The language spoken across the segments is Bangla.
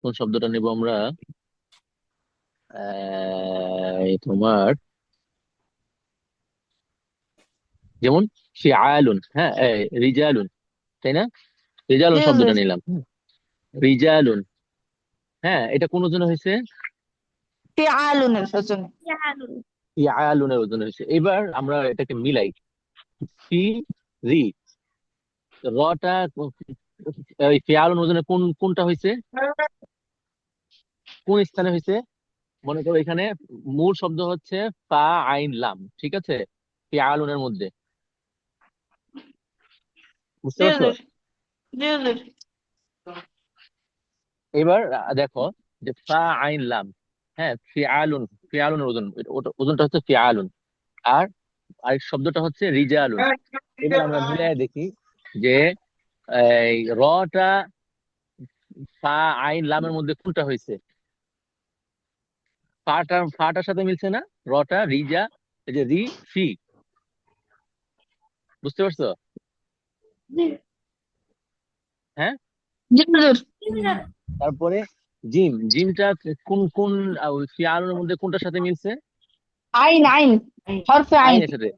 কোন শব্দটা নিব আমরা? তোমার যেমন ফিআলুন, হ্যাঁ, রিজালুন, তাই না? রিজালুন জি শব্দটা হুজুর। নিলাম। রিজালুন, হ্যাঁ, এটা কোন ওজনে হয়েছে? ফিআলুনের ওজনে। ফিআলুনের ওজনে হয়েছে। এবার আমরা এটাকে মিলাই। ফি রি, রটা ওই ফিআলুন ওজনে কোনটা হয়েছে? কোন স্থানে হয়েছে? মনে করো এখানে মূল শব্দ হচ্ছে ফা আইন লাম, ঠিক আছে, ফিআলুনের মধ্যে। বুঝতে জি পারছো? হুজুর। জি হুজুর। এবার দেখো যে ফা আইন লাম, হ্যাঁ, ফিআলুন, ফিআলুনের ওজন, ওজনটা হচ্ছে ফিআলুন। আর আরেক শব্দটা হচ্ছে রিজালুন। এবার আমরা মিলাই দেখি যে এই রটা ফা আইন লামের মধ্যে কোনটা হয়েছে। ফাটার সাথে মিলছে না? রটা রিজা, এই যে রি, ফি, বুঝতে পারছো? জি হ্যাঁ। জি হুজুর। তারপরে জিমটা কোন কোন ফিআলুনের মধ্যে কোনটার সাথে মিলছে? আইন আইন, হরফে আইন। আইনের সাথে,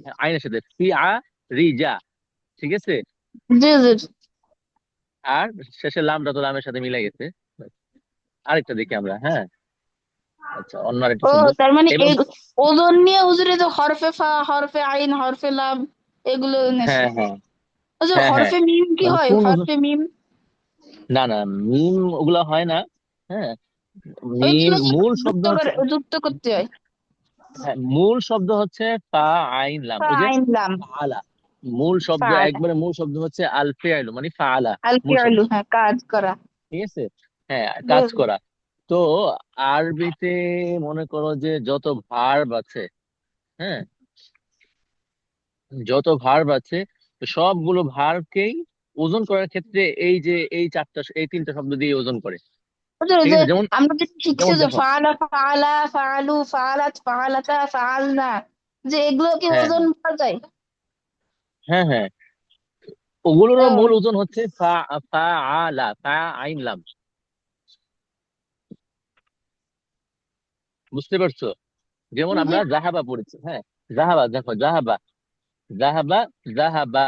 হ্যাঁ, আইনের সাথে ফি আ রিজা, ঠিক আছে। জি হুজুর। আর শেষে লামটা তো লামের সাথে মিলে গেছে। আরেকটা দেখি আমরা, হ্যাঁ। আচ্ছা, অন্য আরেকটা ও, শব্দ। তার মানে এবার এই ওজন নিয়ে হুজুরে তো হরফে ফা, হরফে আইন, হরফে লাম এগুলো এনেছে। হ্যাঁ, হ্যাঁ, হুজুর, হ্যাঁ, হ্যাঁ, হরফে মিম কি মানে হয়? কোন হরফে মিম না, না, মিম ওগুলা হয় না। হ্যাঁ, মিম ওইগুলো তো মূল শব্দ যুক্ত হচ্ছে, করে, যুক্ত করতে হয়। হ্যাঁ, মূল শব্দ হচ্ছে ফা আইন লাম, ফা ওই যে আইন লাম। ফাআলা। মূল শব্দ, ফাআলা। একবারে মূল শব্দ হচ্ছে আল ফিআলু, মানে ফাআলা, আল মূল শব্দ, ফিআলু, হ্যাঁ, কাজ করা। ঠিক আছে। হ্যাঁ, জি কাজ হুজুর। করা। তো আরবিতে মনে করো যে যত ভার্ব আছে, হ্যাঁ, যত ভার্ব আছে, তো সবগুলো ভার্বকেই ওজন করার ক্ষেত্রে এই যে এই চারটা, এই তিনটা শব্দ দিয়ে ওজন করে, হুজুর, ওই ঠিক যে আছে। যেমন, আমরা যে শিখছি যেমন যে দেখো, ফাআলা, ফাআলা, ফাআলু, ফাআলাত, ফাআলাতা, ফাআলনা, যে এগুলো কি হ্যাঁ, ওজন হ্যাঁ, পাওয়া যায়? হ্যাঁ, হ্যাঁ, ওগুলোরও মূল ও। ওজন হচ্ছে ফা আলা, ফা আইন লাম, বুঝতে পারছো? যেমন জি জি। আমরা জাহাবা পড়েছি, হ্যাঁ, জাহাবা, দেখো জাহাবা, জাহাবা, জাহাবা,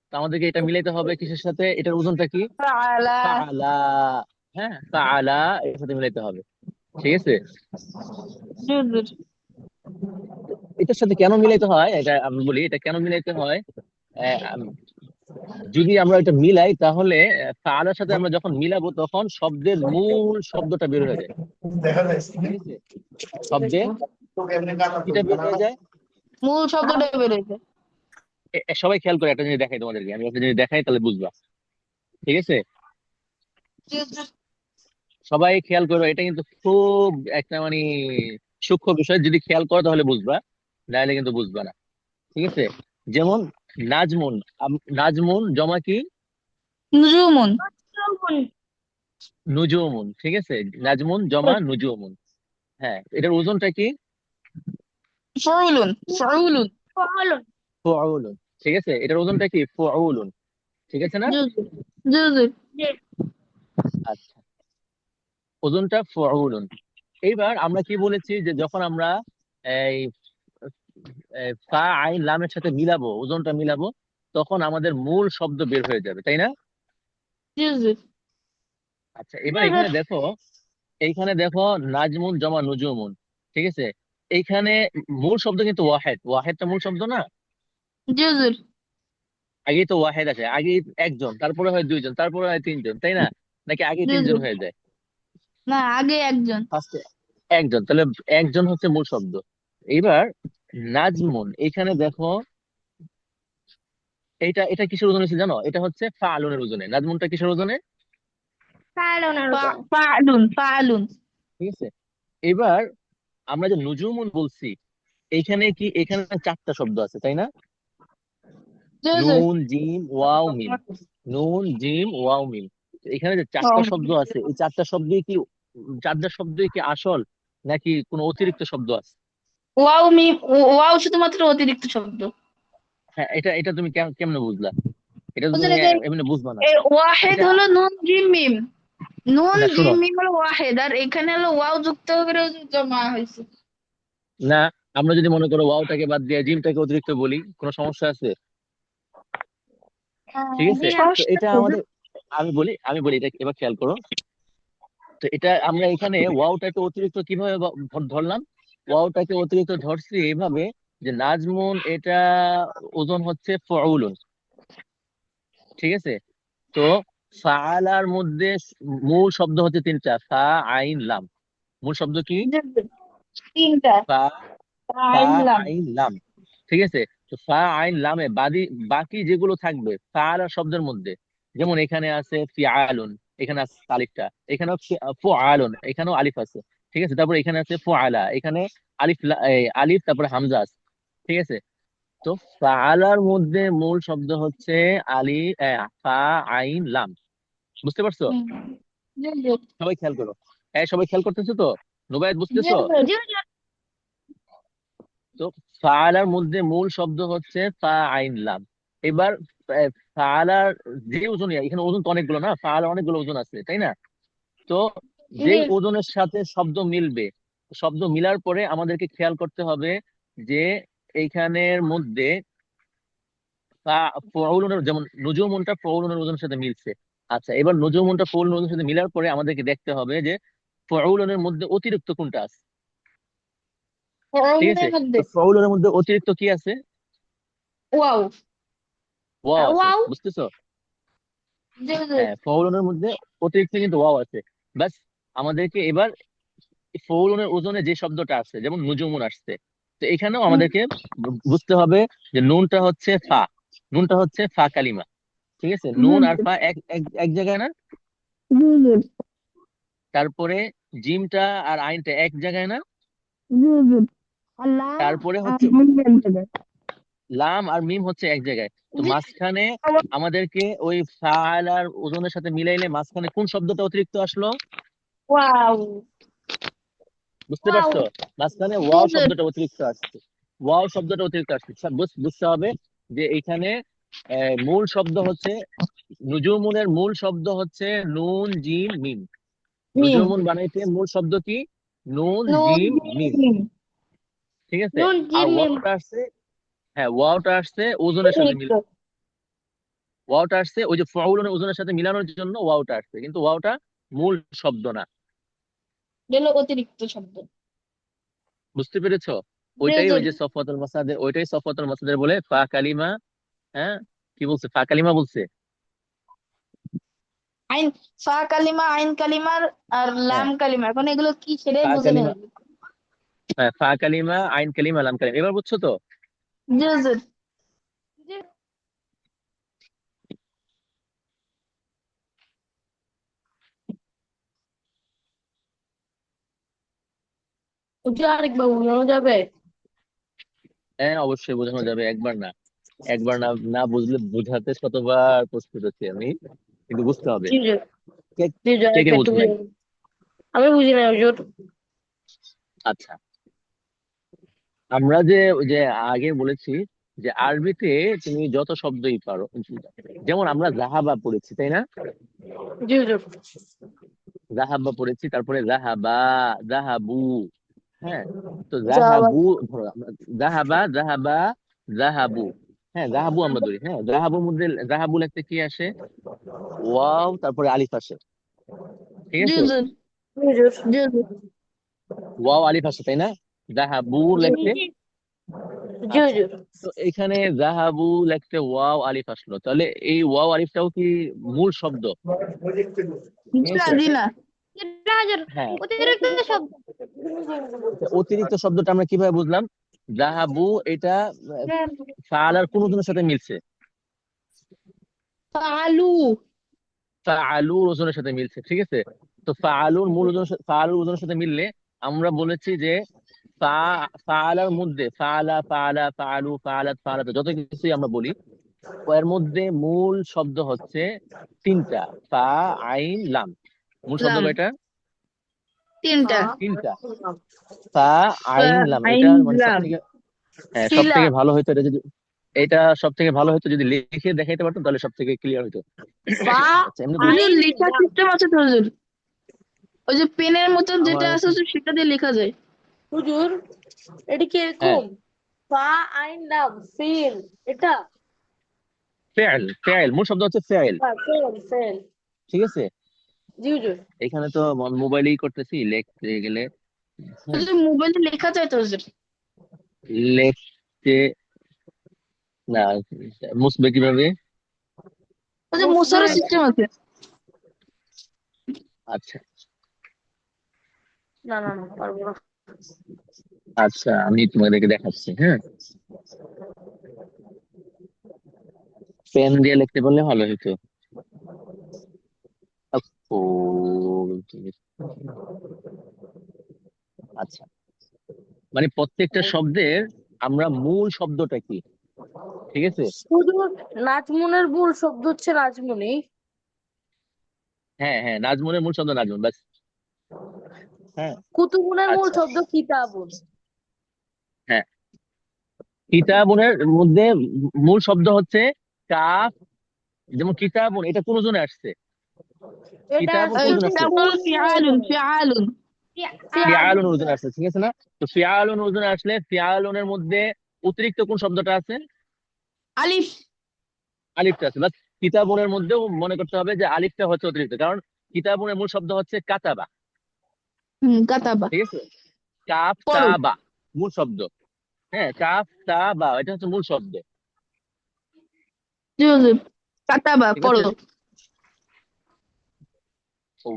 তো আমাদেরকে এটা মিলাইতে হবে কিসের সাথে? এটার ওজনটা কি? ফাআলা। ফাআলা, হ্যাঁ, ফাআলা, এর সাথে মিলাইতে হবে, ঠিক আছে। জি হুজুর। এটার সাথে কেন মিলাইতে হয় এটা আমি বলি, এটা কেন মিলাইতে হয়। আহ, যদি আমরা এটা মিলাই তাহলে ফাআলার সাথে আমরা যখন মিলাবো তখন শব্দের মূল শব্দটা বের হয়ে যায়, ঠিক আছে। শব্দে কিটা বের হয়ে যায়? মূল শব্দটা বেরোয়। সবাই খেয়াল করে একটা জিনিস দেখাই তোমাদেরকে, আমি একটা জিনিস দেখাই তাহলে বুঝবা, ঠিক আছে। জি হুজুর। সবাই খেয়াল করো, এটা কিন্তু খুব একটা মানে সূক্ষ্ম বিষয়, যদি খেয়াল করো তাহলে বুঝবা, নাহলে কিন্তু বুঝবা না, ঠিক আছে। যেমন নাজমুন, নাজমুন জমা কি? নুজুমুন। নুজুমুন, ঠিক আছে। নাজমুন জমা নুজুমুন, হ্যাঁ, এটার ওজনটা কি? ফাউলুন। ফাউলুন। ফুআউলুন, ঠিক আছে, এটার ওজনটা কি? ফুআউলুন, ঠিক আছে না? জি হুজুর। জি হুজুর। আচ্ছা, ওজনটা ফুআউলুন। এইবার আমরা কি বলেছি যে যখন আমরা এই ফা আইন লামের সাথে মিলাবো, ওজনটা মিলাবো, তখন আমাদের মূল শব্দ বের হয়ে যাবে, তাই না? জি হুজুর। আচ্ছা, এবার এখানে দেখো, এইখানে দেখো নাজমুন জমা নুজুমুন, ঠিক আছে। এইখানে মূল শব্দ কিন্তু ওয়াহেদ, ওয়াহেদটা মূল শব্দ না? জি হুজুর। আগেই তো ওয়াহেদ আছে, আগে একজন, তারপরে হয় দুইজন, তারপরে হয় তিনজন, তাই না? নাকি আগে জি তিনজন হুজুর। হয়ে যায়? না, আগে একজন। ফার্স্টে একজন, তাহলে একজন হচ্ছে মূল শব্দ। এইবার নাজমুন, এখানে দেখো, এটা এটা কিসের ওজনে হচ্ছে জানো? এটা হচ্ছে ফাআলুনের ওজনে। নাজমুনটা কিসের ওজনে? ফাআলুন। ফাআলুন। ঠিক আছে। এবার আমরা যে নুজুমুন বলছি, এইখানে কি, এখানে চারটা শব্দ আছে, তাই না? জি হুজুর। নুন জিম ওয়াও মিম, নুন জিম ওয়াও মিম। তো এখানে যে চারটা শব্দ আছে, এই চারটা শব্দই কি আসল, নাকি কোনো অতিরিক্ত শব্দ আছে? ওয়াও মিম। ওয়াও শুধুমাত্র অতিরিক্ত শব্দ। হ্যাঁ, এটা এটা তুমি কেমনে বুঝলা? এটা তো হুজুর, তুমি এই যে এমনি বুঝবা না। এই ওয়াহেদ এটা হলো নুন জিম মিম। নুন না শুনো, জিম মিম হলো ওয়াহেদ, আর এখানে হলো ওয়াও যুক্ত করে হুজুর জমা হয়েছে। না আমরা যদি মনে করো ওয়াওটাকে বাদ দিয়ে জিমটাকে অতিরিক্ত বলি, কোনো সমস্যা আছে? ঠিক আছে, জি না। তো সমস্যা এটা নেই হুজুর। আমাদের, আমি বলি এটা এবার খেয়াল করো। তো এটা আমরা এখানে ওয়াওটাকে অতিরিক্ত কিভাবে ধরলাম? ওয়াওটাকে অতিরিক্ত ধরছি এইভাবে যে নাজমুন এটা ওজন হচ্ছে ফাউলুন। ঠিক আছে, তো ফাআলার মধ্যে মূল শব্দ হচ্ছে তিনটা, ফা আইন লাম। মূল শব্দ কি? হুজুর, তিনটা। ফা, ফা আইনলাম। আইন লাম। ঠিক আছে, তো ফা আইন লামে বাকি যেগুলো থাকবে ফাআলা শব্দের মধ্যে, যেমন এখানে আছে ফিআলুন, এখানে আছে আলিফটা, এখানেও ফুআলুন, এখানেও আলিফ আছে। ঠিক আছে, তারপর এখানে আছে ফুআলা, এখানে আলিফ তারপরে হামজা আছে। ঠিক আছে, তো ফাআলার মধ্যে মূল শব্দ হচ্ছে ফা আইন লাম। বুঝতে পারছো? হুম। জি জি। সবাই খেয়াল করো, সবাই খেয়াল করতেছো তো? নুবাইদ জি বুঝতেছো? হুজুর। জি হুজুর। তো ফাআলার মধ্যে মূল শব্দ হচ্ছে ফা আইন লাম। এবার ফাআলার যে ওজন, এখানে ওজন তো অনেকগুলো না, ফাআলার অনেকগুলো ওজন আছে তাই না? তো জি। যেই ওজনের সাথে শব্দ মিলবে, শব্দ মিলার পরে আমাদেরকে খেয়াল করতে হবে যে এইখানের মধ্যে ফাউলুনের, যেমন নুজুমুনটা ফাউলুনের ওজনের সাথে মিলছে। আচ্ছা, এবার নুজুমুনটা ফাউলুনের ওজনের সাথে মিলার পরে আমাদেরকে দেখতে হবে যে ফাউলুনের মধ্যে অতিরিক্ত কোনটা আছে। ঠিক আছে, ওয়াউনের মধ্যে তো ফাউলুনের মধ্যে অতিরিক্ত কি আছে? ওয়াও। ওয়াও আছে, ওয়াও। বুঝতেছো? জি হুজুর। হ্যাঁ, ফৌলনের মধ্যে অতিরিক্ত কিন্তু ওয়াও আছে। বাস, আমাদেরকে এবার ফৌলনের ওজনে যে শব্দটা আছে, যেমন নুজুমুন আসছে, তো এখানেও হুম। আমাদেরকে বুঝতে হবে যে নুনটা হচ্ছে ফা, নুনটা হচ্ছে ফা কালিমা। ঠিক আছে, জি নুন আর হুজুর। ফা এক এক এক জায়গায় না? জি হুজুর। তারপরে জিমটা আর আইনটা এক জায়গায় না? জি হুজুর। আল্লাহ তারপরে আর হচ্ছে মুনজান থেকে। লাম আর মিম হচ্ছে এক জায়গায়, তো জি। মাঝখানে আমাদেরকে ওই ফাআলার ওজনের সাথে মিলাইলে মাঝখানে কোন শব্দটা অতিরিক্ত আসলো? ওয়াও। বুঝতে ওয়াও। পারছো? মাঝখানে জি ওয়াও হুজুর। শব্দটা অতিরিক্ত আসছে। ওয়াও শব্দটা অতিরিক্ত আসছে, বুঝতে হবে যে এইখানে মূল শব্দ হচ্ছে, নুজুমুনের মূল শব্দ হচ্ছে নুন জিম মিম। মিম। নুজুমুন বানাইতে মূল শব্দ কি? নুন নুন জিম জিম মিম। মিম। ঠিক আছে, নুন আর জিম মিম। ওয়াওটা আসছে, হ্যাঁ ওয়াওটা আসছে ওজনের সাথে অতিরিক্ত। ওয়াওটা আসছে ওই যে ফাউলের ওজনের সাথে মিলানোর জন্য ওয়াওটা আসছে, কিন্তু ওয়াওটা মূল শব্দ না। এগুলো অতিরিক্ত শব্দ। বুঝতে পেরেছো? জি ওইটাই ওই হুজুর। যে সফওয়াতুল মাসাদের, ওইটাই সফওয়াতুল মাসাদের বলে ফা কালিমা। হ্যাঁ, কি বলছে? ফা কালিমা বলছে। আইন, ফা কালিমা, আইন কালিমার আর হ্যাঁ, লাম কালিমা, এখন এগুলো কি সেটাই ফা বুঝে নেই কালিমা, হুজুর। হ্যাঁ ফা কালিমা আইন কালিমা লাম কালিমা, এবার বুঝছো তো? জি হুজুর। জি হুজুর, আরেকবার বোঝানো যাবে? হ্যাঁ অবশ্যই বোঝানো যাবে, একবার না, একবার না, না বুঝলে বোঝাতে শতবার প্রস্তুত আছি আমি, কিন্তু বুঝতে হবে। জি হুজুর। কে, জি হুজুর, কে কে আরেকবার একটু বুঝো নাই? বুঝানো। আমি বুঝি না হুজুর। আচ্ছা, আমরা যে ওই যে আগে বলেছি যে আরবিতে তুমি যত শব্দই পারো, যেমন আমরা জাহাবা পড়েছি তাই না? জি হুজুর। জাহাবা পড়েছি, তারপরে জাহাবা, জাহাবু। হ্যাঁ, তো জবাব। জাহাবু, ধরো আমরা জাহাবা, জাহাবা, জাহাবু। হ্যাঁ, জাহাবু আমরা ধরি, হ্যাঁ জাহাবুর মধ্যে জাহাবু লিখতে কি আসে? ওয়াও তারপরে আলিফ আসে। ঠিক জি আছে, হুজুর। জি হুজুর। জি হুজুর। ওয়াও আলিফ আসে তাই না? জাহাবু জি লিখতে। জি আচ্ছা, হুজুর। তো এখানে জাহাবু লিখতে ওয়াও আলিফ আসলো, তাহলে এই ওয়াও আলিফটাও কি মূল শব্দ? ঠিক জি না আছে, জি না। জি না হুজুর, হ্যাঁ, অতিরিক্ত শব্দ। আচ্ছা, অতিরিক্ত শব্দটা আমরা কিভাবে বুঝলাম? জাহাবু এটা ফাআলার কোন ওজনের সাথে মিলছে? ফালু। ফাআলুর ওজনের সাথে মিলছে। ঠিক আছে, তো ফাআলুর মূল ফাআলুর ওজনের সাথে মিললে আমরা বলেছি যে ফা, ফাআলার মধ্যে ফাআলা, ফাআলা, ফাআলু, ফাআলাত, ফাআলাত যত কিছুই আমরা বলি, এর মধ্যে মূল শব্দ হচ্ছে তিনটা, ফা আইন লাম। মূল শব্দ লাম। কয়টা? তিনটা। তিনটা, ফা ফা, আইন লাম। এটা আইন, মানে সব লাম। থেকে, হ্যাঁ সব শিলা। থেকে ভালো হতো এটা যদি, এটা সব থেকে ভালো হতো যদি লিখে দেখাইতে পারতাম, তাহলে সব থেকে ক্লিয়ার হতো। ফা আচ্ছা, এমনি হুজুর আইন লিখার লাম। সিস্টেম আছে তো হুজুর? ওই যে পেনের মতন যেটা আমার আছে সেটা দিয়ে লেখা যায়। হুজুর এটা কি হ্যাঁ, এরকম ফা আইন লাম ফেল এটা ফেল ফেল মূল শব্দ হচ্ছে ফেল। ফেল ফেল ঠিক আছে, জি হুজুর এখানে তো মোবাইলেই করতেছি, লিখতে গেলে ওই হ্যাঁ, যে মোবাইলে লেখা যায় তো হুজুর। লিখতে না, মুছবে কিভাবে? ওই যে মুসবে মোছারও সিস্টেম আছে। আচ্ছা না না না পারবো না আচ্ছা, আমি তোমাদেরকে দেখাচ্ছি। হ্যাঁ, পেন দিয়ে লিখতে পারলে ভালো হতো। ও, আচ্ছা, মানে প্রত্যেকটা শব্দের আমরা মূল শব্দটা কি, ঠিক আছে? হুজুর নাজমুনের মূল শব্দ হচ্ছে নাজমুনি হ্যাঁ হ্যাঁ, নাজমুনের মূল শব্দ নাজমুন, বাস। হ্যাঁ, কুতুবুনের মূল আচ্ছা, শব্দ কিতাবুন হ্যাঁ, কিতাবুনের মধ্যে মূল শব্দ হচ্ছে কাফ। যেমন কিতাবুন, এটা কোন ওজনে আসছে? এটা কিতাবুন আসছে কোন ওজনে হচ্ছে আসছে? কিতাবুল কুল ফিআলুন ফিআলুন। ফিআলুন ওজনে ফিয়ালুন আসছে, ঠিক আছে না? তো ফিআলুন ওজনে আসলে ফিআলুনের মধ্যে অতিরিক্ত কোন শব্দটা আছে? আলিফ। আলিফটা আছে, বাস। কিতাবুনের মধ্যেও মনে করতে হবে যে আলিফটা হচ্ছে অতিরিক্ত, কারণ কিতাবুনের মূল শব্দ হচ্ছে কাতাবা। কাতাবা। ঠিক আছে, কাফ তা পড়ো। বা মূল শব্দ। হ্যাঁ, কাফ তা বা এটা হচ্ছে মূল শব্দ। জি হুজুর, কাতাবা ঠিক আছে। পড়ো। ও,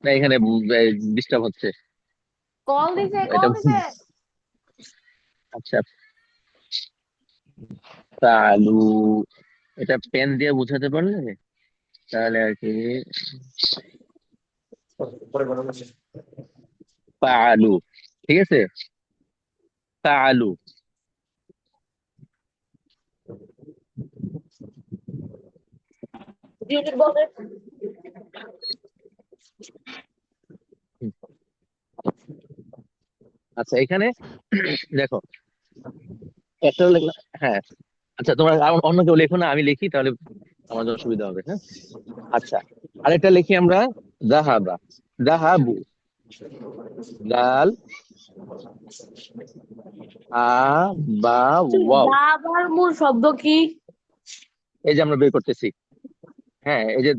না, এখানে ডিস্টার্ব হচ্ছে কল দিছে এটা। কল দিছে আচ্ছা, তালু, এটা পেন দিয়ে বুঝাতে পারলে তাহলে আর কি। পালু, ঠিক আছে, পালু। জি হুজুর বলেন আচ্ছা, এখানে দেখো, একটা লিখলাম, হ্যাঁ। আচ্ছা, তোমরা অন্য কেউ লেখো না, আমি লিখি তাহলে আমার জন্য সুবিধা হবে। হ্যাঁ, আচ্ছা, আরেকটা লিখি আমরা। জাহাবা, জাহাবু, দাল, আ, বা, ওয়াও। দাবার মূল শব্দ কি এই যে আমরা বের করতেছি। হ্যাঁ, এই যে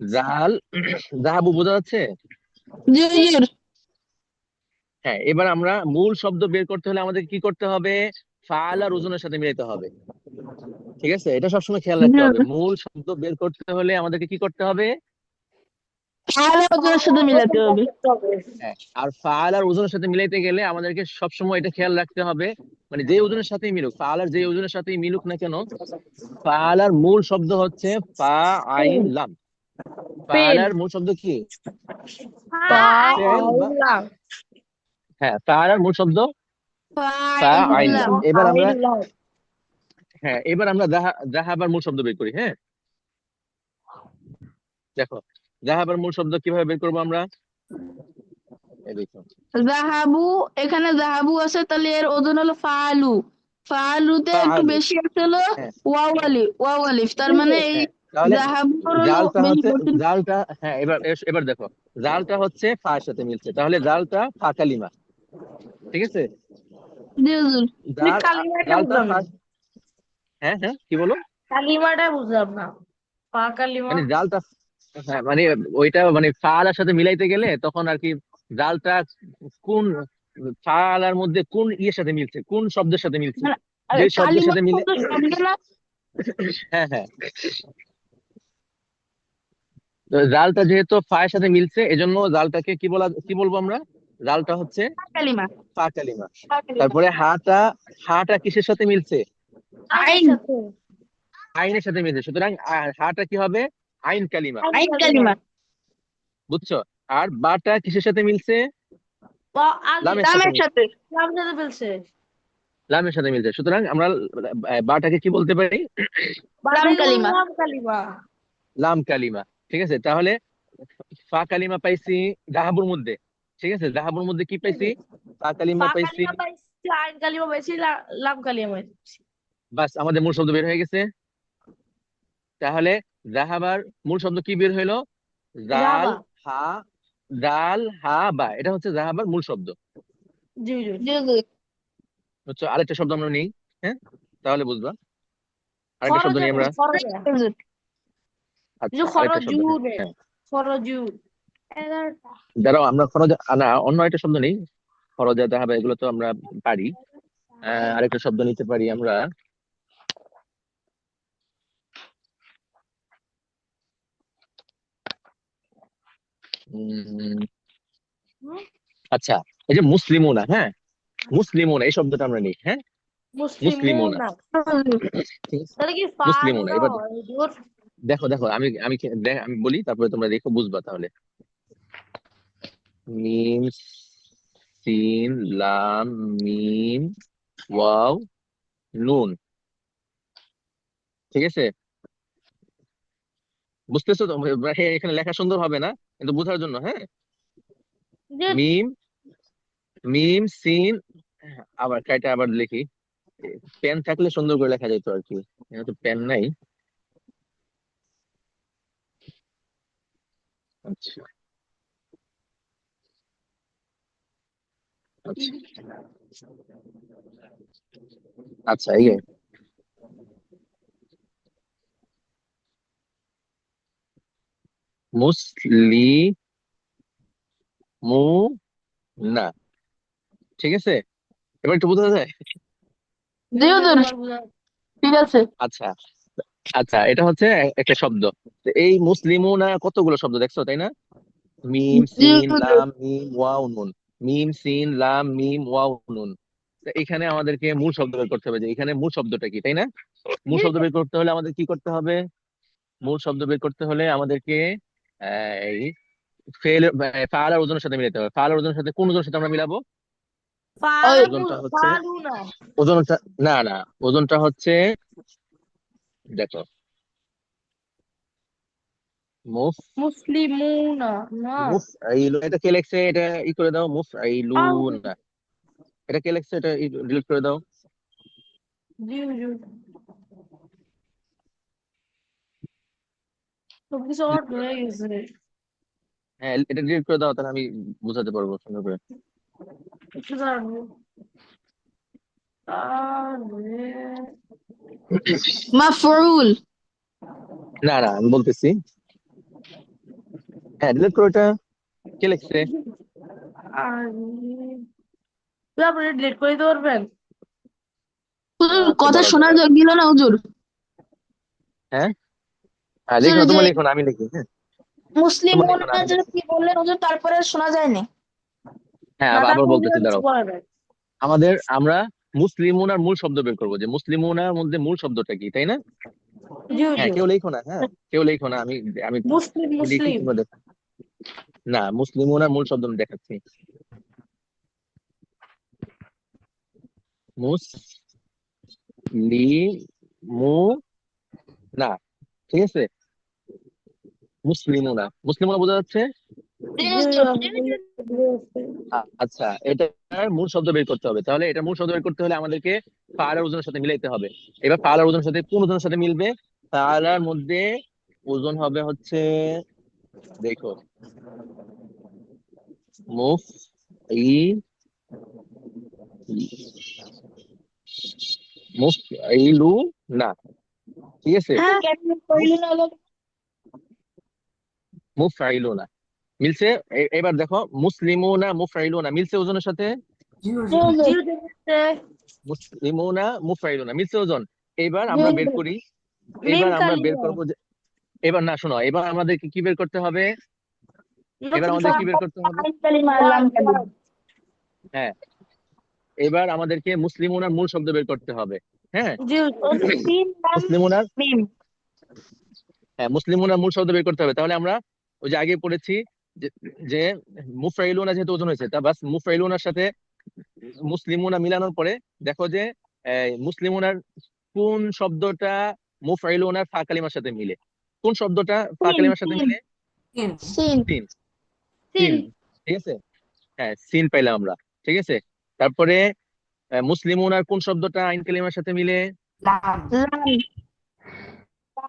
জাল, জাহাবু বোঝা যাচ্ছে। জি হুজুর। হ্যাঁ, এবার আমরা মূল শব্দ বের করতে হলে আমাদের কি করতে হবে? ফাল আর ওজনের সাথে মিলাতে হবে। ঠিক আছে, এটা সবসময় খেয়াল জি রাখতে হবে, হুজুর। মূল শব্দ বের করতে হলে আমাদেরকে কি করতে হবে? আলা ওজনের সাথে মিলাতে হবে। করতে হবে হ্যাঁ, আর ফাল আর ওজনের সাথে মিলাইতে গেলে আমাদেরকে সবসময় এটা খেয়াল রাখতে হবে, মানে যে ওজনের সাথেই মিলুক, ফাল আর যে ওজনের সাথেই মিলুক না কেন, ফাল আর মূল শব্দ হচ্ছে ফা আইন লাম। ফাল পেন আর মূল শব্দ কি? ফেল বা, ফাইলাম হ্যাঁ, ফাল আর মূল শব্দ ফা আইন লাম। ফাইলাম। এবার আমরা, ফাইলাম হ্যাঁ, এবার আমরা জাহাবার মূল শব্দ বের করি। হ্যাঁ, দেখো, জাহাবার মূল শব্দ কিভাবে বের করবো আমরা? এই দেখো, জাহাবু, এখানে জাহাবু আছে তাহলে এর ওজন হলো ফালু। ফালুতে একটু ফাআলু। বেশি আছে হলো হ্যাঁ ওয়াও আলিফ, ওয়াও আলিফ, তার মানে এই হ্যাঁ, তাহলে জাহাবুর হলো জালটা বেশি হচ্ছে, কঠিন। জালটা, হ্যাঁ, এবার দেখো, জালটা হচ্ছে ফা এর সাথে মিলছে, তাহলে জালটা ফা কালিমা। ঠিক আছে, জি হুজুর। জাল কালিমাটা জালটা বুঝলাম ফা। না হ্যাঁ হ্যাঁ, কি বলো? কালিমাটা বুঝলাম না পা কালিমা মানে জালটা, হ্যাঁ, মানে ওইটা মানে ফালার সাথে মিলাইতে গেলে তখন আর কি, জালটা কোন ফালার মধ্যে কোন ইয়ের সাথে মিলছে, কোন শব্দের সাথে মিলছে, মানে যে শব্দের কালিমা সাথে মিলে। শব্দ শব্দ না। হ্যাঁ হ্যাঁ, তো জালটা যেহেতু ফায়ের সাথে মিলছে, এজন্য জালটাকে কি বলবো আমরা? জালটা হচ্ছে কালিমা। ফা কালিমা। কালিমা। তারপরে হাটা, হাটা কিসের সাথে মিলছে? আইনের আইন। সাথে আইনের সাথে মিলছে, সুতরাং হাটা কি হবে? আইন কালিমা। আইন আইন কালিমা কালিমা। বুঝছো? আর বাটা কিসের সাথে মিলছে? বা আলিফ লামের সাথে লামের মিলছে। সাথে। নাম সাথে ফেলছে লামের সাথে মিলছে, সুতরাং আমরা বাটাকে কি বলতে পারি? লাম বাটাকে কালিমা। বললাম কালিমা লাম কালিমা। ঠিক আছে, তাহলে ফা কালিমা পাইছি জাহাবুর মধ্যে। ঠিক আছে, জাহাবুর মধ্যে কি পাইছি? ফা কালিমা পা পাইছি। কালিমা পাইছি আইন কালিমা পাইছি লাম কালিমা পাইছি বাস, আমাদের মূল শব্দ বের হয়ে গেছে। তাহলে জাহাবার মূল শব্দ কি বের হইলো? জাল, রাবা হা, দাল হা বা, এটা হচ্ছে যাহাবার মূল শব্দ। জি হুজুর। জি হুজুর। হচ্ছে আরেকটা শব্দ আমরা নেই, হ্যাঁ, তাহলে বুঝবা। আরেকটা শব্দ খরজা নিই আমরা। খরজা হুজুর। আচ্ছা, যে আরেকটা শব্দ, খরজু হ্যাঁ রে, হ্যাঁ। খরজু 11টা। দাঁড়াও, আমরা খরজা না, অন্য একটা শব্দ নেই। খরজা যাহাবা এগুলো তো আমরা পারি। আরেকটা শব্দ নিতে পারি আমরা। উম, আচ্ছা, এই যে মুসলিমুনা, হ্যাঁ, মুসলিমুনা এই শব্দটা আমরা নিই, হ্যাঁ, মুসলিমুনা। মুসলিমুনা, হুজুর। ঠিক আছে, তাহলে কি ফালু মুসলিমুনা। না এবার হয় হুজুর? দেখো দেখো, আমি বলি, তারপরে তোমরা দেখো, বুঝবা তাহলে। মিম, সিন, লাম, মিম, ওয়াও, নুন। ঠিক আছে, বুঝতেছো তো? এখানে লেখা সুন্দর হবে না, কিন্তু বোঝার জন্য, হ্যাঁ। যে মিম, মিম, সিন, আবার কাইটা আবার লিখি। পেন থাকলে সুন্দর করে লেখা যেত আর কি, এখানে তো পেন নাই। আচ্ছা আচ্ছা আচ্ছা, এই যে মুসলিমুনা, ঠিক আছে, এবার একটু বোঝা যায়। জি হুজুর। এবার বুঝা ঠিক আছে। আচ্ছা আচ্ছা, এটা হচ্ছে একটা শব্দ। তো এই মুসলিমুনা কতগুলো শব্দ দেখছো, তাই না? মিম, জি সিন, হুজুর। লাম, মিম, ওয়াও, নুন। মিম, সিন, লাম, মিম, ওয়াও, নুন। তো এখানে আমাদেরকে মূল শব্দ বের করতে হবে, যে এখানে মূল শব্দটা কি, তাই না? মূল জি শব্দ বের করতে হলে আমাদের কি করতে হবে? মূল শব্দ বের করতে হলে আমাদেরকে এই ফেল, ফাল আর ওজনের সাথে মিলাতে হবে। ফাল আর ওজনের সাথে কোন ওজনের সাথে আমরা মিলাবো? ওই ওজনটা হচ্ছে, ফালু না, ওজনটা, না না, ওজনটা হচ্ছে, দেখো, মুফ, মুসলিমুনা না। মুফ আইলু, এটা কে লেখছে? এটা ই করে দাও, মুফ আউ, আইলুন। এটা কে লেখছে? এটা ডিলিট করে দাও। জি হুজুর। সবকিছু অর্ড হয়ে গেছে। হ্যাঁ, এটা ডিলিট করে দাও, তাহলে আমি বুঝাতে পারবো সুন্দর করে। একটু দাঁড়াবো। তাহলে মাফরুল। না না, আমি বলতেছি, হ্যাঁ, ডিলিট করো এটা। কে লিখছে? আর আপনি ডিলিট করে দিতে পারবেন? হুজুর আচ্ছা, কথা দাঁড়াও শোনা দাঁড়াও। গেল না হুজুর। হ্যাঁ হ্যাঁ, হুজুর লিখো না, এই যে তোমার লিখো না, আমি লিখি, হ্যাঁ। তোমার লিখো না, মুসলিমুনা আমি যে লিখি। কি বললেন হুজুর, তারপরে শোনা যায়নি। হ্যাঁ, না, আবার তারপর বলতেছি, হুজুর কিছু দাঁড়াও। বলে নাই। আমরা মুসলিমুনার মূল শব্দ বের করবো, যে মুসলিমুনার মধ্যে মূল শব্দটা কি, তাই না? জি হ্যাঁ, হুজুর। কেউ লিখো না, হ্যাঁ, কেউ লিখো না, আমি আমি মুসলিম লিখি, মুসলিম। তোমরা দেখো। না, মুসলিমুনার মূল শব্দ আমি দেখাচ্ছি। মুসলিমু না, ঠিক আছে, মুসলিমুনা, মুসলিমুনা বোঝা যাচ্ছে। জি জি হুজুর। হুজুর। আচ্ছা, এটার মূল শব্দ বের করতে হবে, তাহলে এটা মূল শব্দ বের করতে হলে আমাদেরকে ফাল আর ওজনের সাথে মিলাইতে হবে। এবার ফাল আর ওজনের সাথে কোন ওজনের সাথে মিলবে? ফালার মধ্যে ওজন হবে হচ্ছে, দেখো, মুফ ই মুফ ইলু না, ঠিক আছে, হ্যাঁ কেমনে মুফ কইলি না লোক? মুফ ইলু না মিলছে। এবার দেখো, মুসলিমুনা মুফাইলুনা মিলছে ওজনের সাথে। জি জি হুজুর। হুজুর। মুসলিমুনা মুফাইলুনা মিলছে ওজন। এবার জি আমরা বের হুজুর। করি, মিম এবার আমরা বের কালিমা। করবো যে, এবার না, শোনো, এবার আমাদেরকে কি বের করতে হবে? এবার নতুন আমাদের কি শব্দ। বের করতে হবে? আইন কালিমা আল্লাহ ওয়ার্ড কালিমা। ওয়ার্ড। হ্যাঁ, এবার আমাদেরকে মুসলিমুনার মূল শব্দ বের করতে হবে, হ্যাঁ। জি হুজুর। তিন নাম মুসলিমুনার, মিম। হ্যাঁ, মুসলিমুনার মূল শব্দ বের করতে হবে, তাহলে আমরা ওই যে আগে পড়েছি, যে যে মুফাইলুনা যেহেতু ওজন হয়েছে, তা বাস মুফাইলুনার সাথে মুসলিমুনা মিলানোর পরে দেখো যে মুসলিমুনার কোন শব্দটা মুফাইলুনার ফা কালিমার সাথে মিলে, কোন শব্দটা ফা সিন কালিমার সাথে সিন মিলে? সিন সিন, তিন সিন, ঠিক আছে, হ্যাঁ, সিন পাইলাম আমরা, ঠিক আছে। তারপরে মুসলিমুনার কোন শব্দটা আইন কালিমার সাথে মিলে? লাম।